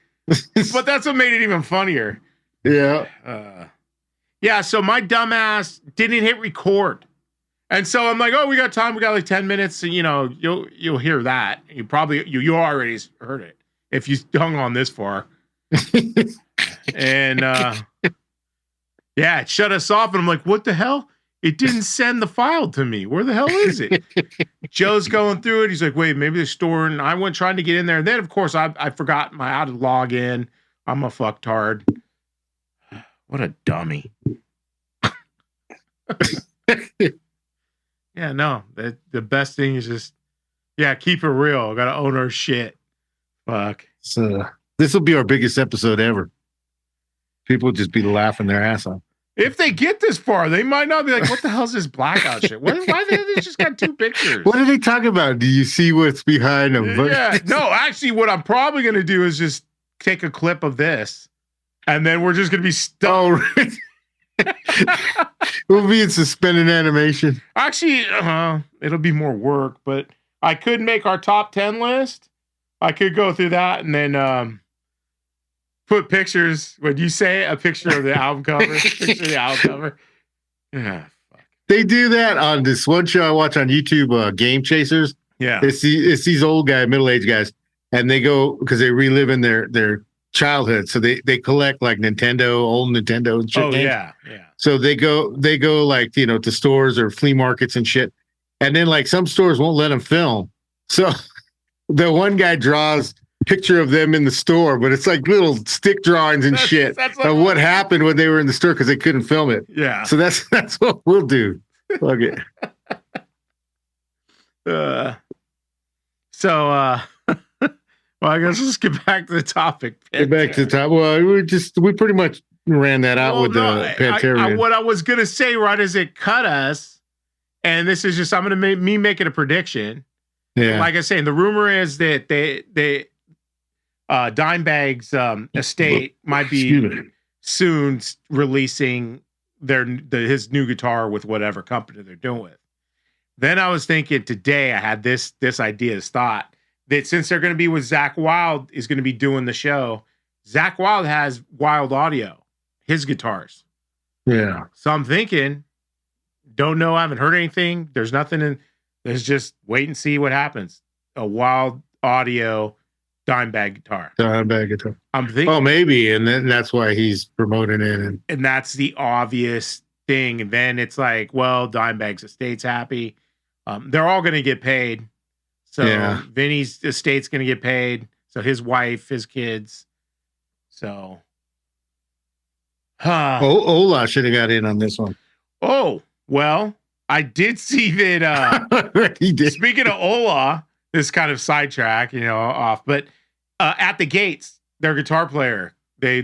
But that's what made it even funnier. Yeah. Yeah, so my dumbass didn't hit record. And so I'm like, oh, we got time. We got like 10 minutes. And, you'll hear that. You already heard it if you hung on this far. And, it shut us off. And I'm like, what the hell? It didn't send the file to me. Where the hell is it? Joe's going through it. He's like, wait, maybe they're storing. I went trying to get in there. And then, of course, I forgot how to log in. I'm a fucktard. What a dummy. Yeah, no. The best thing is just, keep it real. Got to own our shit. Fuck. So this will be our biggest episode ever. People will just be laughing their ass off. If they get this far, they might not be like, what the hell's this blackout shit? Why they just got two pictures? What are they talking about? Do you see what's behind them? Yeah. No, actually, what I'm probably going to do is just take a clip of this, and then we're just going to be stuck. Oh, right. We'll be in suspended animation. Actually, it'll be more work, but I could make our top 10 list. I could go through that and then put pictures. When you say a picture of the album cover, picture of the album cover. Yeah, fuck. They do that on this one show I watch on YouTube, Game Chasers. Yeah. It's these old guys, middle-aged guys, and they go because they relive in their childhood. So they collect like old Nintendo and shit. Oh games. yeah. So they go like, to stores or flea markets and shit. And then like some stores won't let them film. So the one guy draws picture of them in the store, but it's like little stick drawings and shit that's of what happened when they were in the store because they couldn't film it. Yeah. So that's what we'll do. Fuck it. Well, I guess let's get back to the topic. Get back to the top. Well, we pretty much ran that out with the Pantera. What I was gonna say right as it cut us, and this is just I'm gonna me making a prediction. Yeah. Like I was saying, the rumor is that they Dimebag's estate might be soon releasing his new guitar with whatever company they're doing with. Then I was thinking today I had this idea, this thought that since they're going to be with Zach Wild is going to be doing the show, Zach Wild has Wild Audio, his guitars. Yeah. So I'm thinking, don't know, I haven't heard anything. There's nothing in. There's just wait and see what happens. A Wild Audio Dimebag guitar. Dimebag guitar. I'm thinking. Oh, maybe, and then that's why he's promoting it, and that's the obvious thing. And then it's like, well, Dimebag's estate's happy. They're all going to get paid. So yeah. Vinny's estate's going to get paid. So his wife, his kids. So. Ola should have got in on this one. Oh, well, I did see that. He did. Speaking of Ola, this kind of sidetrack, off, but at the Gates, their guitar player, they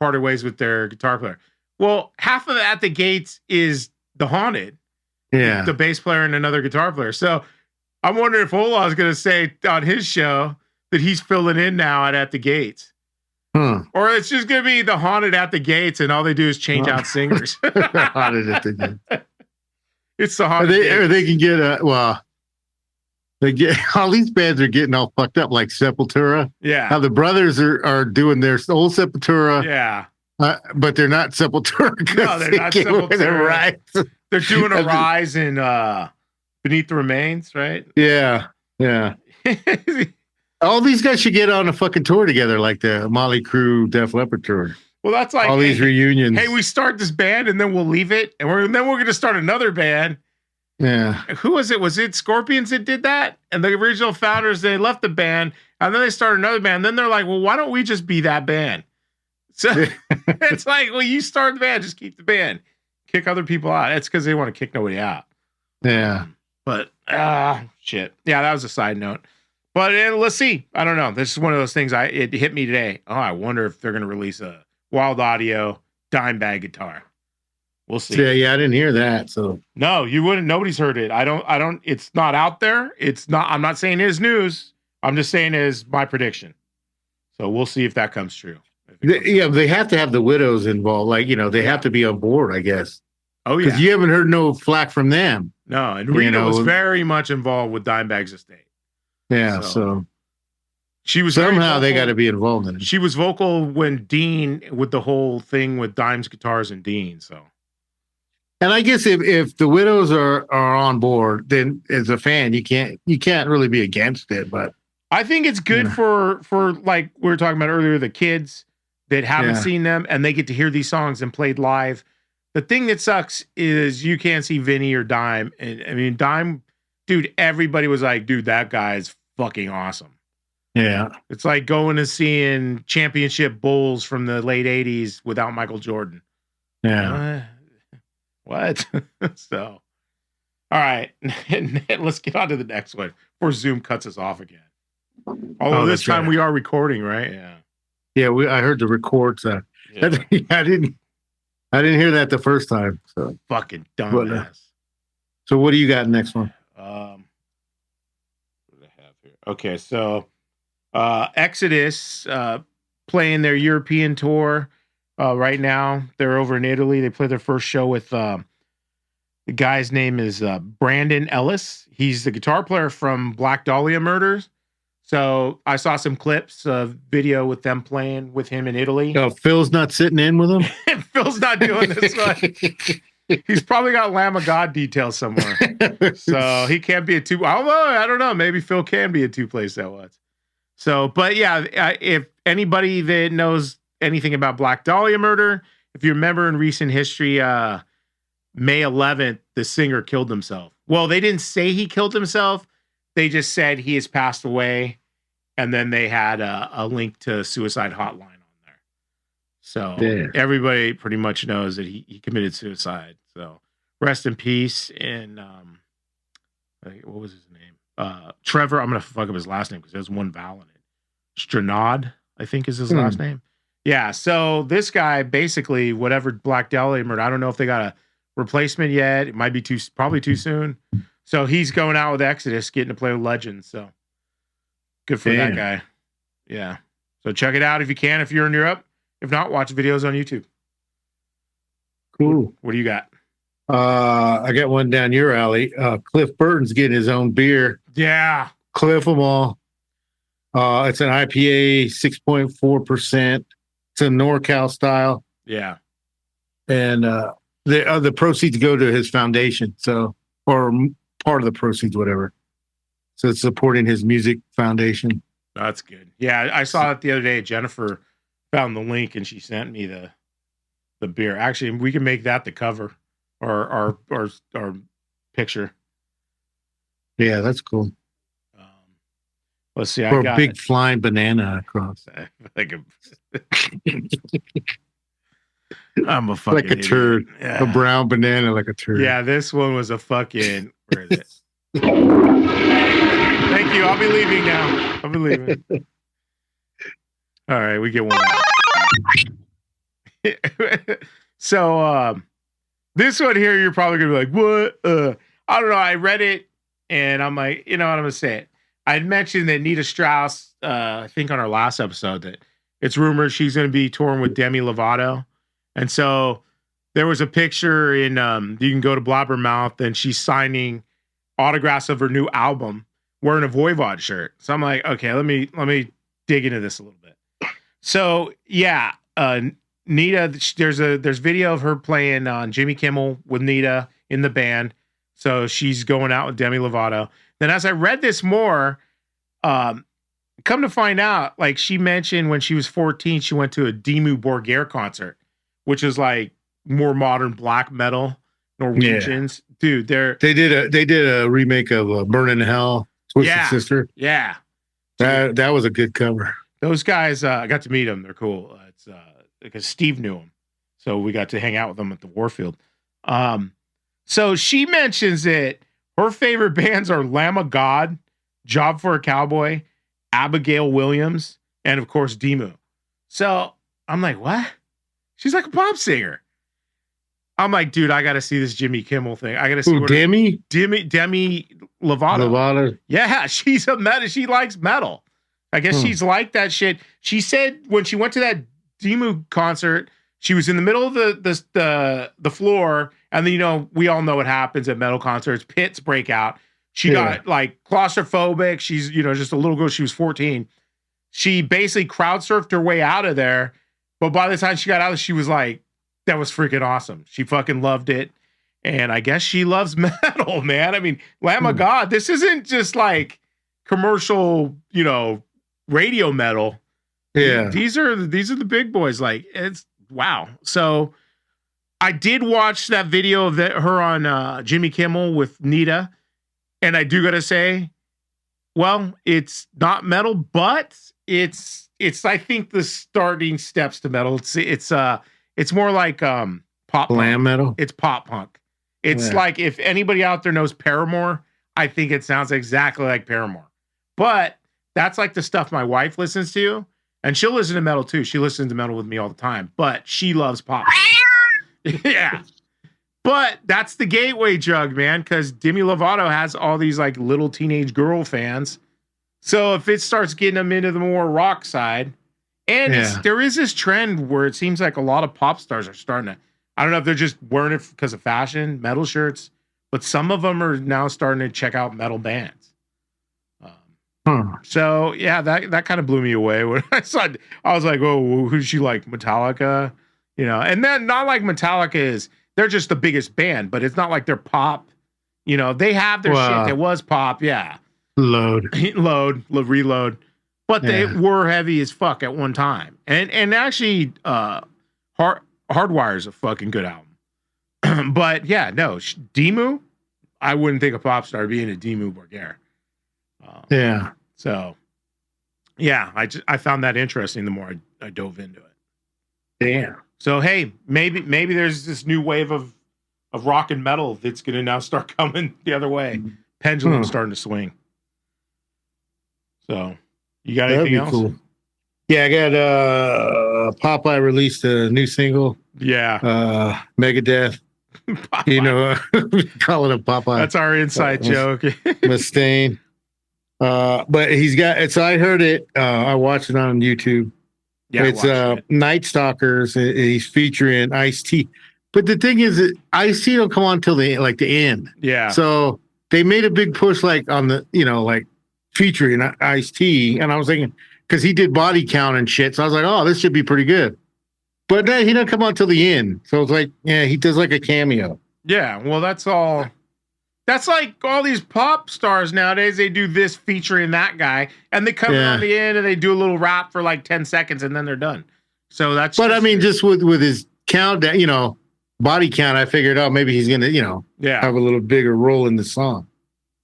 parted ways with their guitar player. Well, half of At the Gates is the Haunted. Yeah. The bass player and another guitar player. So I'm wondering if Ola is going to say on his show that he's filling in now at the Gates. Or it's just going to be the Haunted at the Gates and all they do is change out singers. Haunted at the Gates. It's the Haunted. Or they can get they get all these bands are getting all fucked up like Sepultura. Yeah. How the brothers are doing their old Sepultura. Yeah. But they're not Sepultura. No, they're not Sepultura. Right. They're doing a rise in Beneath the Remains, right? Yeah. Yeah. All these guys should get on a fucking tour together, like the Motley Crue Def Leppard tour. Well, that's like all these reunions. Hey, we start this band and then we'll leave it, and then we're going to start another band. Yeah. Who was it? Was it Scorpions that did that? And the original founders, they left the band, and then they started another band. Then they're like, well, why don't we just be that band? So it's like, well, you start the band, just keep the band, kick other people out. It's because they want to kick nobody out. Yeah. But shit. Yeah, that was a side note. But let's see. I don't know. This is one of those things. It hit me today. Oh, I wonder if they're going to release a Wild Audio Dimebag guitar. We'll see. Yeah, I didn't hear that. So no, you wouldn't. Nobody's heard it. I don't. It's not out there. It's not. I'm not saying it's news. I'm just saying it is my prediction. So we'll see if that comes true. They have to have the widows involved. Like, they have to be on board, I guess. Oh, yeah. Because you haven't heard no flack from them. No, and Rita was very much involved with Dimebag's estate. Yeah, so she was somehow they got to be involved in it. She was vocal when Dean, with the whole thing with Dime's guitars and Dean. So, and I guess if the widows are on board, then as a fan, you can't really be against it. But I think it's good for like we were talking about earlier, the kids that haven't seen them and they get to hear these songs and played live. The thing that sucks is you can't see Vinny or Dime. And I mean, Dime, dude, everybody was like, dude, that guy's fucking awesome. Yeah. It's like going to seeing championship Bulls from the late 80s without Michael Jordan. Yeah. What? So, all right. Let's get on to the next one before Zoom cuts us off again. Although this time we are recording, right? Yeah. Yeah, I heard the records. I didn't hear that the first time. So fucking dumbass. So what do you got next one? What do I have here? Okay, so Exodus playing their European tour right now. They're over in Italy. They played their first show with the guy's name is Brandon Ellis. He's the guitar player from Black Dahlia Murders. So I saw some clips of video with them playing with him in Italy. Oh, Phil's not sitting in with him? Phil's not doing this one. He's probably got Lamb of God details somewhere. So he can't be a two. Although, I don't know. Maybe Phil can be a two-place that was. So, but yeah, if anybody that knows anything about Black Dahlia murder, if you remember in recent history, May 11th, the singer killed himself. Well, they didn't say he killed himself. They just said he has passed away. And then they had a link to suicide hotline on there. So everybody pretty much knows that he committed suicide. So rest in peace. And what was his name? Trevor. I'm going to fuck up his last name because there's one vowel in it. Stranad, I think is his last name. Yeah. So this guy, basically, whatever Black Dahlia murder, I don't know if they got a replacement yet. It might be probably too soon. So he's going out with Exodus, getting to play with Legends. So good for that guy. Yeah. So check it out if you can, if you're in Europe. If not, watch videos on YouTube. Cool. What do you got? I got one down your alley. Cliff Burton's getting his own beer. Yeah. Cliff them all. It's an IPA, 6.4%. It's a NorCal style. Yeah. And the proceeds go to his foundation. So, or part of the proceeds, whatever. So it's supporting his music foundation. That's good. Yeah, I saw it the other day. Jennifer found the link and she sent me the beer. Actually, we can make that the cover or our picture. Yeah, that's cool. Let's see. Or a big flying banana across. I'm a fucking like a idiot. turd. Yeah. A brown banana like a turd. Yeah, this one was a fucking. Where is it? Thank you. I'll be leaving now. I'll be leaving. All right, we get one. So this one here, you're probably gonna be like, what? I don't know. I read it and I'm like, you know what, I'm gonna say it. I had mentioned that Nita Strauss, I think on our last episode, that it's rumored she's gonna be touring with Demi Lovato. And so there was a picture in you can go to Blabbermouth and she's signing autographs of her new album wearing a Voivod shirt. So I'm like, okay, let me dig into this a little bit. So yeah, Nita, there's video of her playing on Jimmy Kimmel with Nita in the band. So she's going out with Demi Lovato. Then as I read this more, come to find out, like she mentioned when she was 14, she went to a Dimmu Borgir concert, which is like more modern black metal Norwegians. Yeah. Dude, they did a remake of Burn in Hell, Twisted Sister. Yeah. That was a good cover. Those guys, I got to meet them. They're cool. It's because Steve knew them. So we got to hang out with them at the Warfield. So she mentions that her favorite bands are Lamb of God, Job for a Cowboy, Abigail Williams, and of course Dimmu. So I'm like, what? She's like a pop singer. I'm like, dude, I got to see this Jimmy Kimmel thing. I got to see Demi Lovato. Yeah, she's a metal. She likes metal. I guess she's like that shit. She said when she went to that Dimmu concert, she was in the middle of the floor, and then, you know, we all know what happens at metal concerts. Pits break out. She got like claustrophobic. She's, you know, just a little girl. She was 14. She basically crowd surfed her way out of there. But by the time she got out, she was like, that was freaking awesome. She fucking loved it. And I guess she loves metal, man. I mean, Lamb of God, this isn't just like commercial, you know, radio metal. Yeah. These are the big boys. Like, it's wow. So I did watch that video of her on Jimmy Kimmel with Nita. And I do got to say, well, it's not metal, but it's I think the starting steps to metal. It's more like pop glam punk. metal. It's pop punk. It's like, if anybody out there knows Paramore, I think it sounds exactly like Paramore. But that's like the stuff my wife listens to, and she'll listen to metal too. She listens to metal with me all the time, but she loves pop. Yeah. But that's the gateway drug, man, because Demi Lovato has all these like little teenage girl fans. So if it starts getting them into the more rock side, and there is this trend where it seems like a lot of pop stars are starting to, I don't know if they're just wearing it because of fashion, metal shirts, but some of them are now starting to check out metal bands. So yeah, that kind of blew me away when I saw it. I was like, oh, who's she like? Metallica, you know? And then not like Metallica is they're just the biggest band, but it's not like they're pop. You know, they have their shit that was pop, yeah. Load, reload. But they were heavy as fuck at one time. And actually, Hardwire's a fucking good album. But yeah, no, Demu, I wouldn't think a pop star being a Demu Borgere. yeah. So, yeah, I found that interesting the more I dove into it. Damn. So hey, maybe there's this new wave of rock and metal that's going to now start coming the other way. Pendulum's starting to swing. So, you got anything else? Cool. Yeah, I got Popeye released a new single. Yeah. Megadeth. Popeye. You know, call it a Popeye. That's our inside joke. Mustaine. But he's got, so I heard it, I watched it on YouTube. Yeah, it's Night Stalkers. He's featuring Ice-T. But the thing is that Ice-T don't come on till the end. Yeah. So they made a big push on the, like featuring Ice-T. And I was thinking, because he did Body Count and shit. So I was like, oh, this should be pretty good. But then he didn't come on till the end. So it's like, yeah, he does like a cameo. Yeah. Well, that's all. That's like all these pop stars nowadays. They do this featuring that guy, and they come in on the end and they do a little rap for like 10 seconds, and then they're done. So that's. But I mean, just with his count, body count, I figured, oh, maybe he's gonna, have a little bigger role in the song.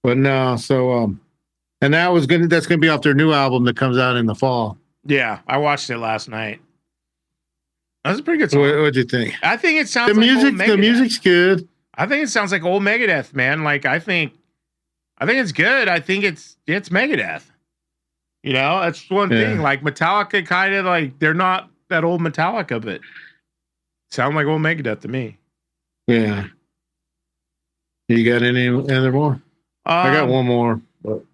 But no, so and that's gonna be off their new album that comes out in the fall. Yeah, I watched it last night. That's a pretty good song. What'd you think? I think it sounds the music's good. I think it sounds like old Megadeth, man. Like I think it's good. I think it's Megadeth. That's one thing. Like Metallica, kind of like they're not that old Metallica, but sound like old Megadeth to me. Yeah. You got any other more? I got one more. But.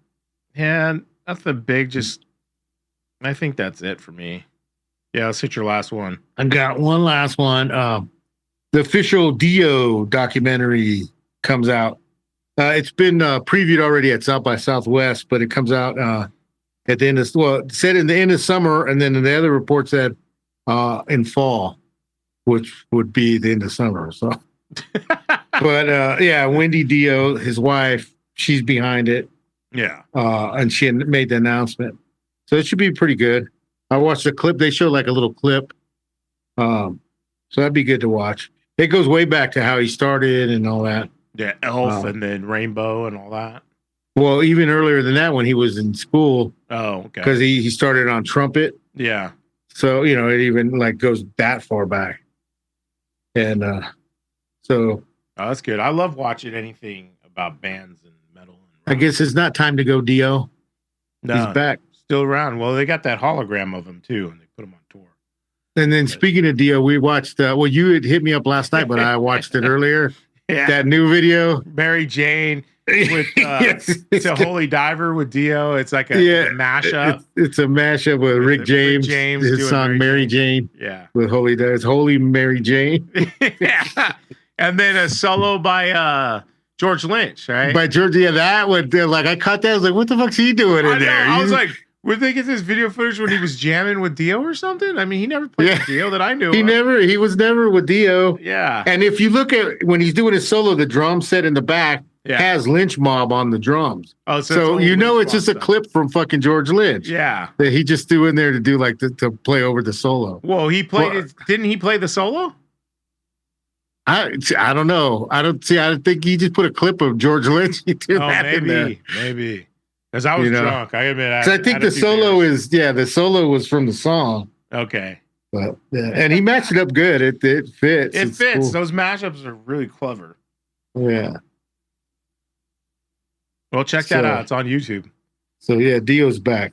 Yeah, nothing big. I think that's it for me. Yeah, let's hit your last one. I got one last one. The official Dio documentary comes out. It's been previewed already at South by Southwest, but it comes out at the end of, it said in the end of summer, and then the other report said in fall, which would be the end of summer. So, but Wendy Dio, his wife, she's behind it. Yeah. And she had made the announcement. So it should be pretty good. I watched the clip. They showed like a little clip. So that'd be good to watch. It goes way back to how he started and all that. Yeah, Elf and then Rainbow and all that. Well, even earlier than that, when he was in school. Oh, okay. Because he started on trumpet. Yeah. So, it even like goes that far back. And so. Oh, that's good. I love watching anything about bands and metal. I guess it's not time to go, Dio. No, he's back. Still around. Well, they got that hologram of him, too, and they put him on tour. And then speaking of Dio, we watched, you had hit me up last night, but I watched it earlier. Yeah. That new video. Mary Jane with it's a Holy Diver with Dio. It's like a mashup. It's a mashup with Rick James. His song Mary Jane. Yeah. With Holy Diver. It's Holy Mary Jane. Yeah. And then a solo by George Lynch, right? By George, that would I caught that. I was like, what the fuck's he doing in there? I was like, would they get this video footage when he was jamming with Dio or something? I mean, he never played with Dio that I knew. He was never with Dio. Yeah. And if you look at when he's doing his solo, the drum set in the back has Lynch Mob on the drums. Oh, so it's just a clip from fucking George Lynch. Yeah. That he just threw in there to do to play over the solo. Whoa, he played didn't he play the solo? I don't know. I think he just put a clip of George Lynch. Maybe. Because I was drunk. I admit. I think the solo the solo was from the song. Okay. But and he matched it up good. It fits. It fits. Cool. Those mashups are really clever. Yeah. Well, check that out. It's on YouTube. So Dio's back.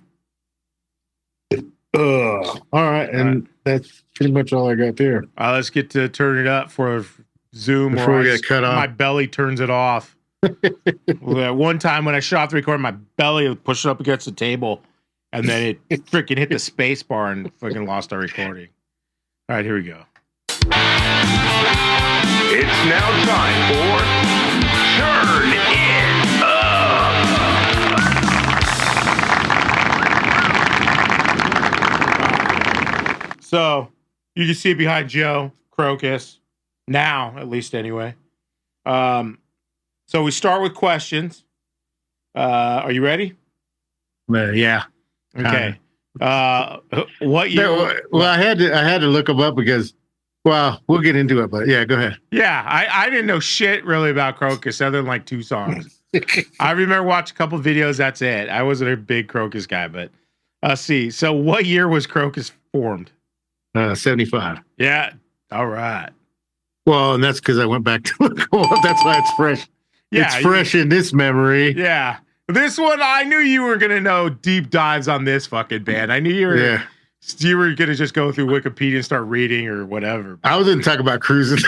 All right, and that's pretty much all I got there. Let's get to turn it up for Zoom before we get cut off. My belly turns it off. One time when I shot the record, my belly pushed up against the table, and then it freaking hit the space bar and fucking lost our recording. All right, here we go. It's now time for Turn It Up. So you can see behind Joe, Krokus, Now, at least anyway. So we start with questions. Are you ready? Yeah. Okay. What year? Well, I had to look them up because, well, we'll get into it. But yeah, go ahead. Yeah, I didn't know shit really about Krokus other than like 2 songs. I remember watching a couple videos. That's it. I wasn't a big Krokus guy, but see. So, what year was Krokus formed? 75. Yeah. All right. Well, and that's because I went back to look them up. That's why it's fresh. Yeah, it's fresh in this memory. Yeah. This one, I knew you were gonna know deep dives on this fucking band. I knew you were gonna just go through Wikipedia and start reading or whatever. I was gonna talk about cruising.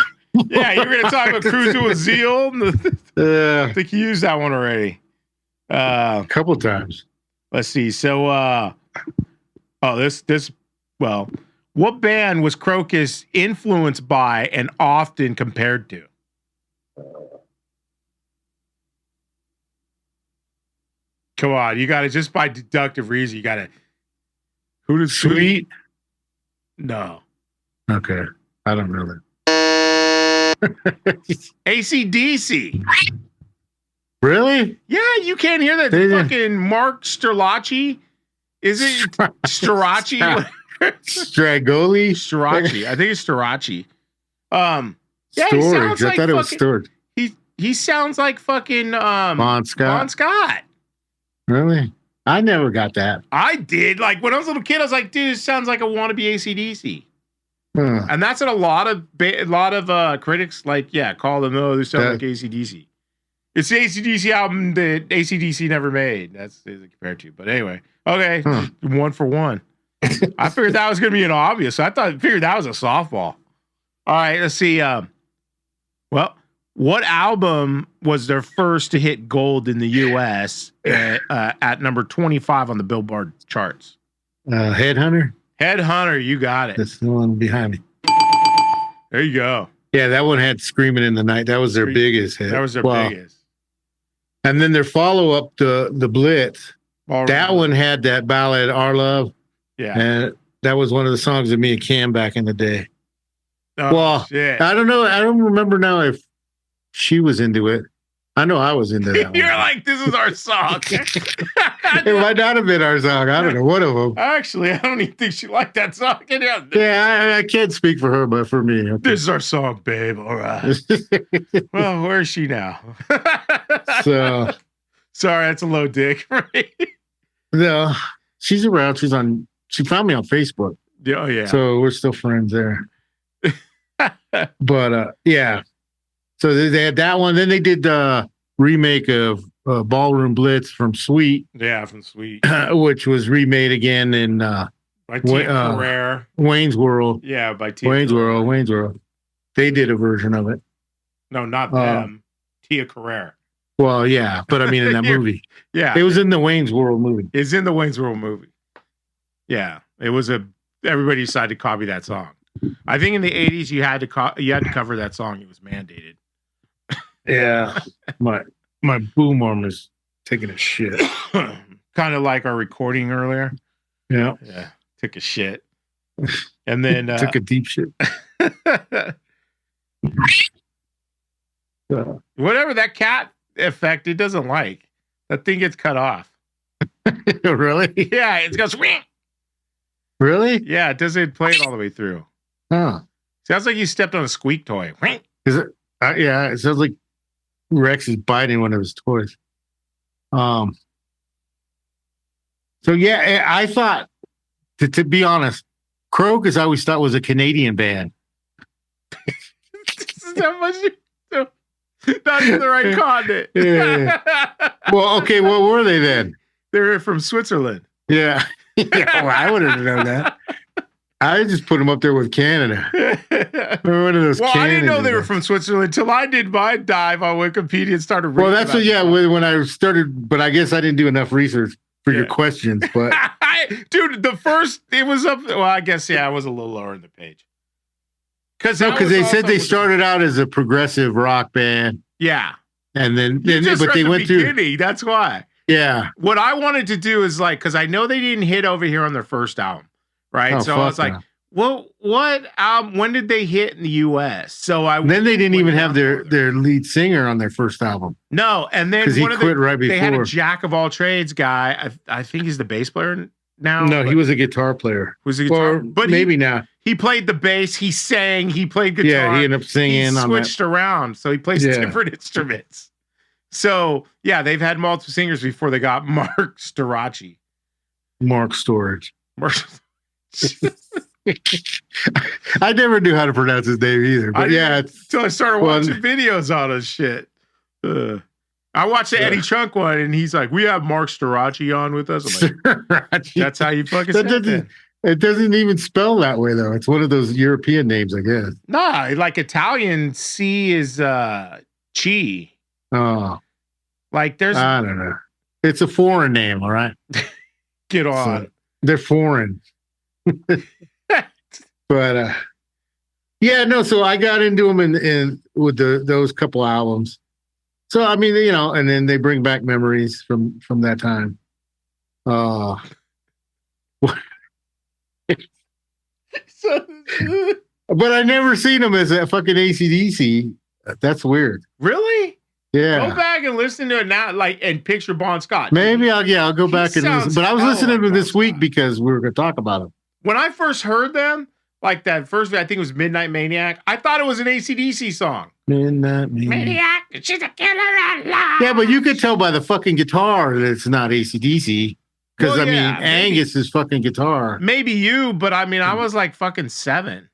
Yeah, you were gonna talk about cruising with Zeal. I think you used that one already. A couple times. Let's see. So, what band was Krokus influenced by and often compared to? Come on, you got to just by deductive reason. You got to. Who does Sweet? No. Okay, I don't know that. AC/DC. Really? Yeah, you can't hear that fucking Mark Sterlacci. Is it Strachey? Stragoli? Strachey. I think it's Strachey. Yeah, Storage. I thought it was storage. He sounds like fucking Bon Scott. Bon Scott. Really? I never got that. I did. Like when I was a little kid, I was like, dude, this sounds like a wannabe AC/DC. And that's what a lot of critics call them. Oh, they sound like AC/DC. It's the AC/DC album that AC/DC never made. That's compared to. But anyway, okay, 1 for 1. I figured that was going to be an obvious. I figured that was a softball. All right, let's see. What album was their first to hit gold in the U.S. At number 25 on the Billboard charts? Headhunter? Headhunter, you got it. That's the one behind me. There you go. Yeah, that one had Screaming in the Night. That was their biggest hit. That was their biggest. And then their follow-up, the Blitz, that one had that ballad, Our Love. Yeah. And that was one of the songs of me and Cam back in the day. Oh, shit. I don't know. I don't remember now if she was into it. I know I was into that You're one. like, this is our song. It might not have been our song. I don't know. One of them. Actually, I don't even think she liked that song. Yeah, I can't speak for her, but for me. Okay. This is our song, babe. All right. Well, where is she now? So sorry, that's a low dick for me. No, she's around. She found me on Facebook. Oh, yeah. So we're still friends there. But yeah. So they had that one. Then they did the remake of Ballroom Blitz from Sweet. Yeah, from Sweet. Which was remade again in by Tia Carrere. Wayne's World. Yeah, by Tia Wayne's World. They did a version of it. No, not them. Tia Carrere. Well, yeah, but I mean in that movie. Yeah. It was in the Wayne's World movie. It's in the Wayne's World movie. Yeah. It was everybody decided to copy that song. I think in the 80s you had to cover that song. It was mandated. Yeah. My boom arm is taking a shit. Kind of like our recording earlier. Yeah. Yeah. Took a shit. And then took a deep shit. Whatever that cat effect it doesn't like. That thing gets cut off. Really? Yeah, it goes. Really? Yeah, it doesn't play it all the way through. Huh. Sounds like you stepped on a squeak toy. Is it? Yeah, it sounds like Rex is biting one of his toys. So yeah, I thought, to be honest, Krokus I always thought was a Canadian band. This is how much not even the right continent. Yeah. Well, okay, what were they then? They were from Switzerland. Yeah. Well, I wouldn't have known that. I just put them up there with Canada. One of those I didn't know they were from Switzerland until I did my dive on Wikipedia and started reading. Well, that's what, yeah, when I started, but I guess I didn't do enough research for your questions. But dude, it was up. Well, I guess, yeah, I was a little lower in the page. Because they said they started out as a progressive rock band. Yeah. And then but they went through. That's why. Yeah. What I wanted to do is because I know they didn't hit over here on their first album. Right. So I was like, Well, what? When did they hit in the U.S.? So Then they didn't even have their their lead singer on their first album no, and then because he quit right they had a before. jack of all trades guy. I think he's the bass player now. No, he was a guitar player. Was a guitar, Or but maybe not. He played the bass. He sang. He played guitar. Yeah, he ended up singing. He on switched around, so he plays different instruments. So yeah, they've had multiple singers before they got Mark Storacci. Mark Storage. Mark. I never knew how to pronounce his name either. But until I started watching videos on his shit. I watched the Eddie Chunk one, and he's like, "We have Mark Storacci on with us." I'm like, that's how you fucking say it. It doesn't even spell that way though. It's one of those European names, I guess. Nah, like Italian C is Chi. Oh, like there's I don't know. It's a foreign name, all right. Get on. So they're foreign. But yeah, no. So I got into them in with those couple albums. So I mean, and then they bring back memories from that time. But I never seen them as a fucking AC/DC. That's weird. Really? Yeah. Go back and listen to it now, and picture Bon Scott. Maybe I'll go back and listen. But I was listening to them this week because we were going to talk about them. When I first heard them, like that first, I think it was Midnight Maniac. I thought it was an AC/DC song. Midnight Maniac, she's a killer at last. Yeah, but you could tell by the fucking guitar that it's not AC/DC. Because I mean, Angus is fucking guitar. Maybe you, but I mean, I was like fucking 7.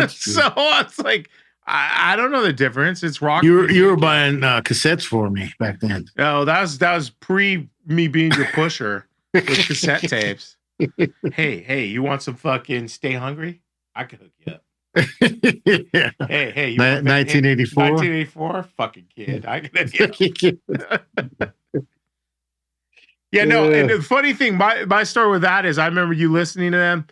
So it's like I don't know the difference. It's rock. You were buying cassettes for me back then. Oh, that was pre me being your pusher with cassette tapes. Hey, you want some fucking Stay Hungry? I can hook you up. Yeah. Hey, you 1984? 1984? Fucking kid. I can hook you up. Yeah, no, and the funny thing, my story with that is I remember you listening to them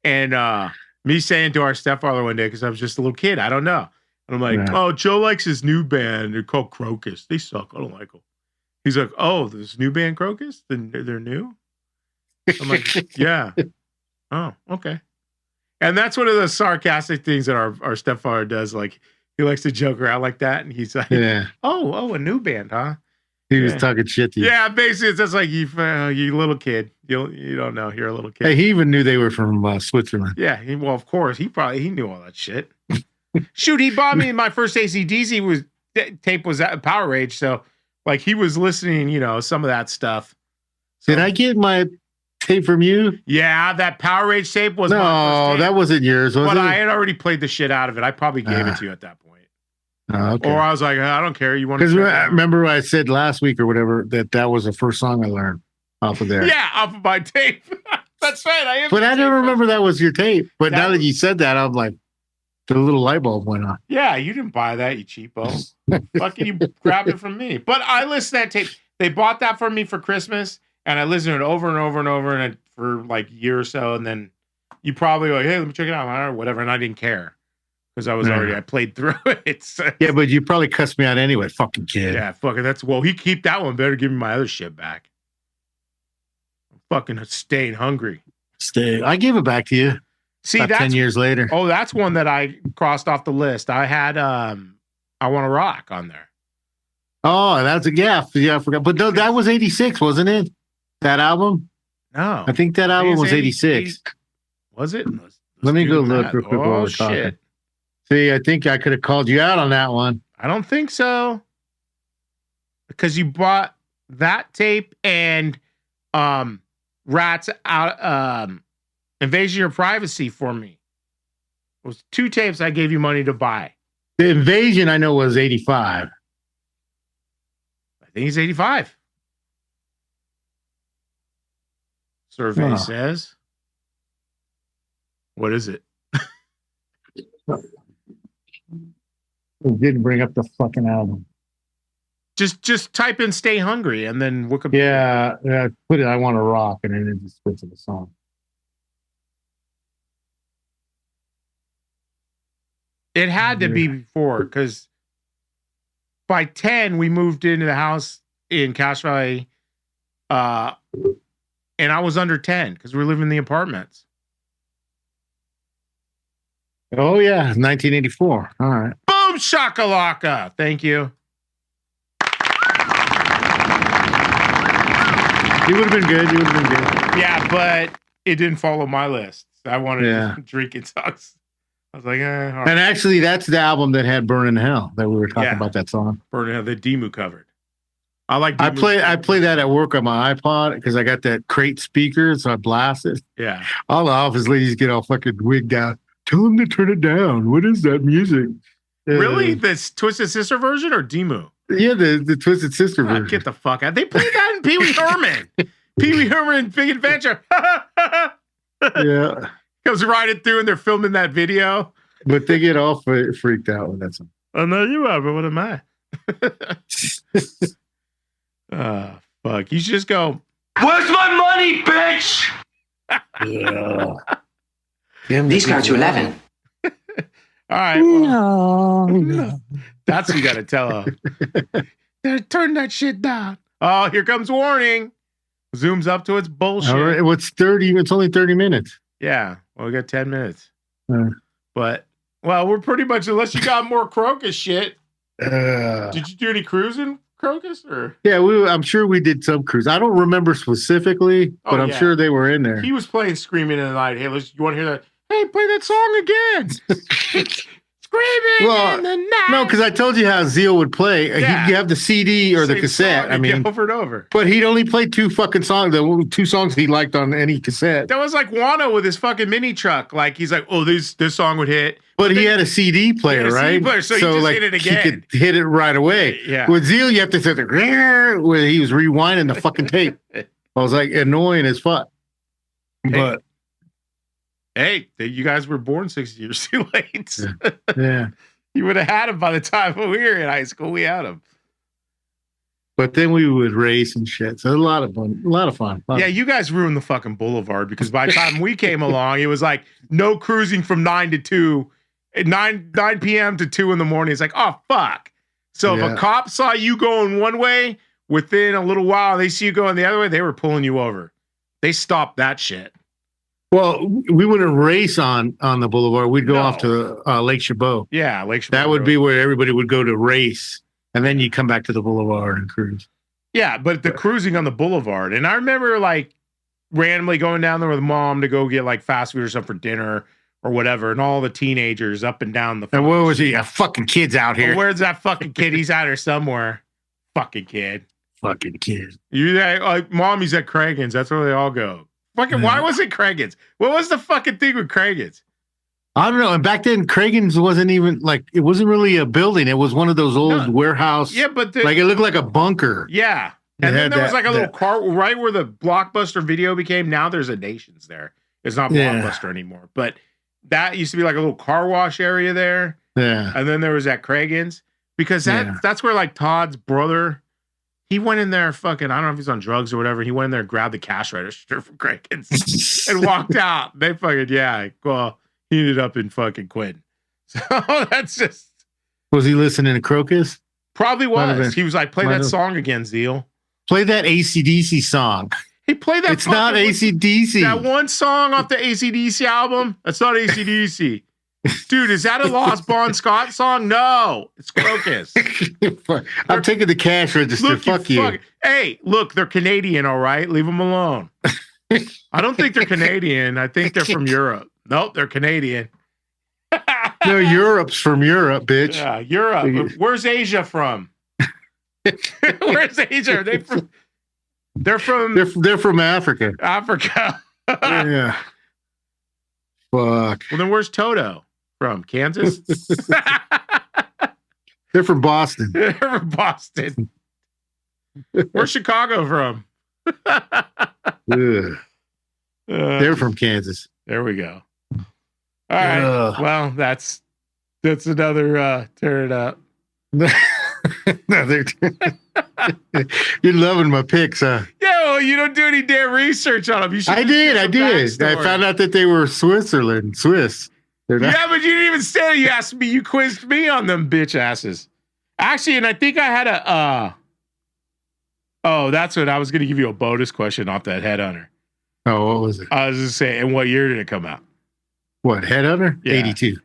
and me saying to our stepfather one day, because I was just a little kid, I don't know. And I'm like, oh, Joe likes his new band. They're called Krokus. They suck. I don't like them. He's like, oh, this new band Krokus? They're new? I'm like, yeah. Oh, okay. And that's one of the sarcastic things that our stepfather does. Like, he likes to joke around like that. And he's like, oh, a new band, huh? He was talking shit to you. Yeah, basically, it's just like you little kid. You don't know. You're a little kid. Hey, he even knew they were from Switzerland. Yeah, well, of course, he knew all that shit. Shoot, he bought me my first AC/DC tape was at Power Rage, so like he was listening, some of that stuff. So, did I get my tape from you? Yeah, that Power Rage tape was my first tape, that wasn't yours, was it? But I had already played the shit out of it. I probably gave it to you at that point. Okay. Or I was like, I don't care. You want to? Because remember I said last week or whatever that was the first song I learned off of there. Yeah, off of my tape. That's right. But I don't remember that was your tape. But now that you said that, I'm like, the little light bulb went on. Yeah, you didn't buy that, you cheapo. Fucking you grabbed it from me. But I listened to that tape. They bought that for me for Christmas, and I listened to it over and over and over and for like a year or so. And then you probably were like, hey, let me check it out, or whatever. And I didn't care. Because I was I played through it. So. Yeah, but you probably cussed me out anyway, fucking kid. Yeah, fucking he keep that one. Better give me my other shit back. I'm fucking staying hungry. I gave it back to you. See, that's 10 years later. Oh, that's one that I crossed off the list. I had I Want to Rock on there. Oh, that's I forgot. But no, that was 86, wasn't it? That album? No. I think that album was 86. Was it? Let me go look real quick while we're talking. Shit. See, I think I could have called you out on that one. I don't think so. Because you bought that tape and Rats Out Invasion of Privacy for me. It was 2 tapes I gave you money to buy. The Invasion I know was 85. I think he's 85. Survey says. What is it? It didn't bring up the fucking album. Just type in "Stay Hungry" and then Wikipedia. Yeah, put it. I Want to Rock, and then it just puts in the song. It had to be before because by 10 we moved into the house in Cache Valley, and I was under 10 because we were living in the apartments. Oh yeah, 1984. All right. Boom shakalaka. Thank you. You would have been good. Yeah, but it didn't follow my list. I wanted drinking songs. I was like, all right. And actually, that's the album that had "Burn in Hell" that we were talking about. That song. Burn in Hell, the Demu covered. I like. I play that at work on my iPod because I got that crate speaker, so I blast it. Yeah. All the office ladies get all fucking wigged out. Tell them to turn it down. What is that music? Really? This Twisted Sister version or Demu? Yeah, the Twisted Sister version. Get the fuck out. They played that in Pee Wee Herman. Pee Wee Herman Big Adventure. Yeah. Goes riding through and they're filming that video. But they get all freaked out when that's. Oh, no, you are, but what am I? Fuck. You should just go, Where's my money, bitch? Yeah. These go to 11. all right. Well, no. That's what you got to tell her. Turn that shit down. Oh, here comes warning. Zooms up to its bullshit. All right. What's 30? It's only 30 minutes. Yeah. Well, we got 10 minutes. But, well, we're pretty much, unless you got more Krokus shit. Did you do any cruising, Krokus? Or? Yeah, I'm sure we did some cruise. I don't remember specifically, but I'm sure they were in there. He was playing Screaming in the Night. Hey, you want to hear that? Hey, play that song again. Screaming in the night. No, because I told you how Zeal would play. Yeah. You have the CD or the cassette. I mean, over and over. But he'd only play two fucking songs. The two songs he liked on any cassette. That was like Wano with his fucking mini truck. Like he's like, oh, this song would hit. But he had a CD player, right? CD player, so he just like, hit it again. He could hit it right away. Yeah. With Zeal, you have to sit there where he was rewinding the fucking tape. I was like annoying as fuck. But hey, you guys were born 6 years too late. Yeah. You would have had him by the time we were in high school. We had him. But then we would race and shit. So a lot of fun. Yeah, you guys ruined the fucking boulevard because by the time we came along, it was like no cruising from 9 to 2, 9 p.m. to 2 in the morning. It's like, oh, fuck. So if a cop saw you going one way, within a little while, they see you going the other way, they were pulling you over. They stopped that shit. Well, we wouldn't race on the boulevard. We'd go off to Lake Chabot. Yeah, Lake Chabot. That would be where everybody would go to race, and then you come back to the boulevard and cruise. Yeah, but the cruising on the boulevard. And I remember like randomly going down there with mom to go get like fast food or something for dinner or whatever, and all the teenagers up and down the. And where was he? Fucking kid's out here. Where's that fucking kid? He's out here somewhere. Fucking kid. Fucking kid. You like mommy's at Cragen's. That's where they all go. Fucking, why was it Cragen's? What was the fucking thing with Cragen's? I don't know. And back then, Cragen's wasn't even like, it wasn't really a building. It was one of those old warehouse. Yeah, but like it looked like a bunker. Yeah. And then there was like a little car right where the Blockbuster video became. Now there's a Nations there. It's not Blockbuster anymore. But that used to be like a little car wash area there. Yeah. And then there was at Cragen's because that's where like Todd's brother. He went in there fucking, I don't know if he's on drugs or whatever. He went in there and grabbed the cash register from Cragen's and walked out. They fucking, well, he ended up in fucking Quinn. So that's just. Was he listening to Krokus? Probably was. He was like, play that song again, Zeal. Play that AC/DC song. He played that. It's not AC/DC. That one song off the AC/DC album. That's not AC/DC. Dude, is that a Lost Bon Scott song? No, it's Krokus. I'm taking the cash register. Look, fuck you. Hey, look, they're Canadian, all right? Leave them alone. I don't think they're Canadian. I think they're from Europe. Nope, they're Canadian. No, Europe's from Europe, bitch. Yeah, Europe. Where's Asia from? Where's Asia? They're from Africa. Africa. Yeah. Fuck. Well, then where's Toto from? Kansas? They're from Boston. They're from Boston. Where's Chicago from? They're from Kansas. There we go. All right. Well, that's another turn it up. You're loving my picks, huh? Yeah, well, you don't do any damn research on them. I did. I found out that they were Swiss. They're not. Yeah, but you didn't even say it. You asked me. You quizzed me on them bitch asses. Actually, and I think I had a. Oh, that's what I was going to give you a bonus question off that Headhunter. Oh, what was it? I was just saying, and what year did it come out? What, Headhunter? Yeah. 82.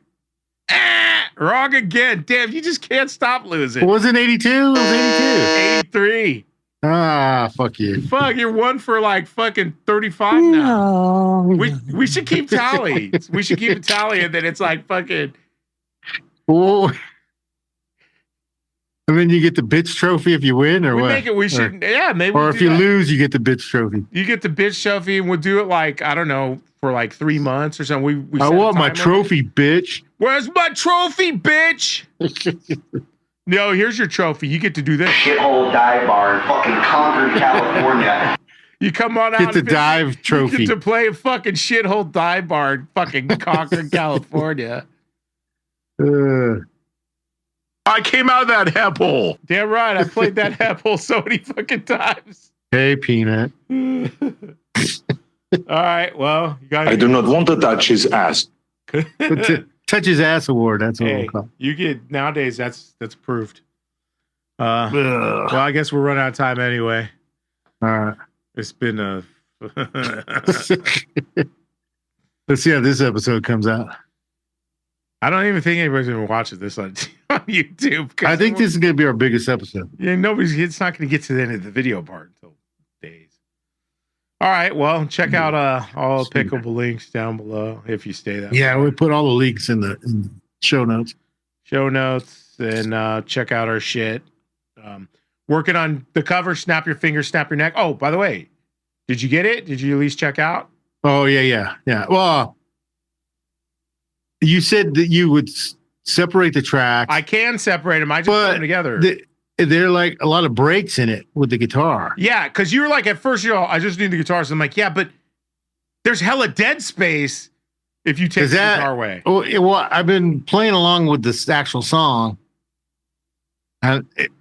Wrong again. Damn, you just can't stop losing. It wasn't 82. It was 82. 83. Ah, fuck you. Fuck, you're one for like fucking 35 now. No. We should keep tally. We should keep a tally, and then it's like fucking. Whoa. And then you get the bitch trophy if you win, or We what? make it. We should. Yeah, maybe. Or we'll if do you that. lose, you get the bitch trophy. You get the bitch trophy, and we'll do it like I don't know for like 3 months or something. We I set a want my timer. trophy, bitch. Where's my trophy, bitch? No, here's your trophy. You get to do this. Shithole dive bar in fucking Concord, California. You come on out. Get the and dive You trophy. get to play a fucking shithole dive bar in fucking Concord, California. I came out of that hep hole. Damn right. I played that hep hole so many fucking times. Hey, Peanut. All right. Well, you got. I do not want to touch his ass. Touch his ass award. That's what Hey, we'll call you get nowadays. That's proved. Well, I guess we're running out of time anyway. it. All right. It's been a. Let's see how this episode comes out. I don't even think anybody's gonna watch this on YouTube. I think this is going to be our biggest episode. Yeah, nobody's. It's not going to get to the end of the video part until days. All right. Well, check out all pickable links down below if you stay that. Yeah, far. we put all the links in the show notes. Show notes and check out our shit. Working on the cover. Snap your fingers, snap your neck. Oh, by the way, did you get it? Did you at least check out? Oh, yeah. Well, you said that you would separate the tracks. I can separate them. I just put them together. They're like a lot of breaks in it with the guitar. Yeah, because you were like, at first, I just need the guitar. So I'm like, yeah, but there's hella dead space if you take the guitar away. Oh, well, I've been playing along with this actual song.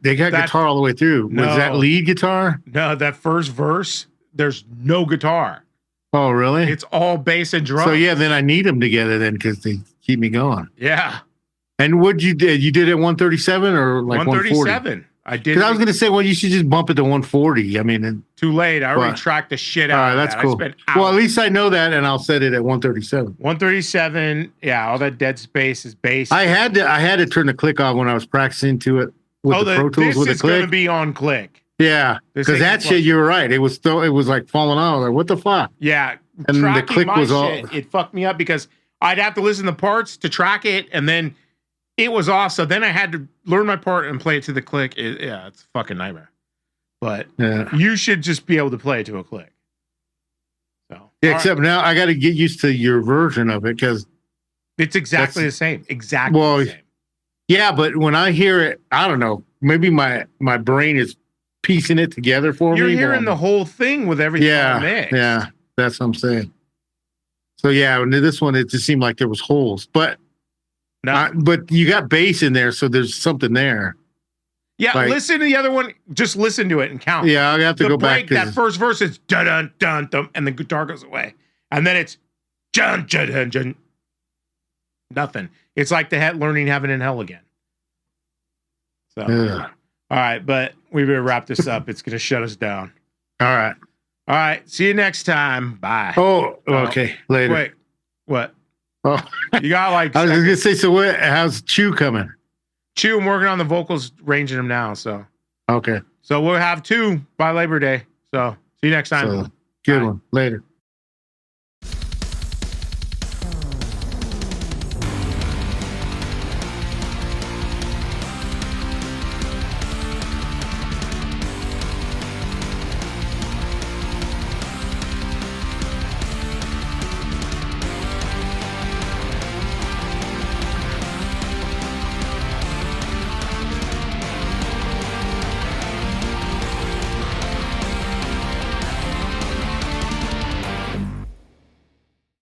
They got guitar all the way through. No. Was that lead guitar? No, that first verse, there's no guitar. Oh, really? It's all bass and drums. So yeah, then I need them together then because they keep me going. Yeah. And what you did? You did it 137 or like 140? 137. I did. Because I was going to say, well, you should just bump it to 140. I mean, too late. I already What? tracked the shit all out right, of that's that. cool. I spent Well, at hours. least I know that, and I'll set it at 137. 137. Yeah, all that dead space is bass. I had to turn the click off when I was practicing to it with the Pro Tools this with the is going to click. be on click. Yeah, This because ain't that fun. shit, you were right. It was like falling out. Like, what the fuck? Yeah. And the tracking click my was all- shit, it fucked me up because I'd have to listen to parts to track it, and then it was off. So then I had to learn my part and play it to the click. It's a fucking nightmare. But Yeah. you should just be able to play it to a click. So Yeah, all except now I got to get used to your version of it because, it's exactly the same. Exactly Well, the same. yeah, but when I hear it, I don't know. Maybe my brain is piecing it together for You're me. but hearing the whole thing with everything yeah, mixed. yeah, that's what I'm saying. So yeah, and this one it just seemed like there was holes, but No. but you got bass in there, so there's something there. Yeah, like- listen to the other one. Just listen to it and count. Yeah, I have to the go break, back. that first verse is dun dun dun dun, and the guitar goes away, and then it's dun dun dun dun. Nothing. It's like the learning heaven and hell again. So, Yeah. all right, but we better wrap this up. It's gonna shut us down. All right. All right, see you next time. Bye. Oh, okay. Later. Wait, what? Oh, You got like I was gonna say. So what? How's Chew coming? Chew. I'm working on the vocals, ranging them now. So Okay. we'll have 2 by Labor Day. So see you next time. So good Bye. one. Later.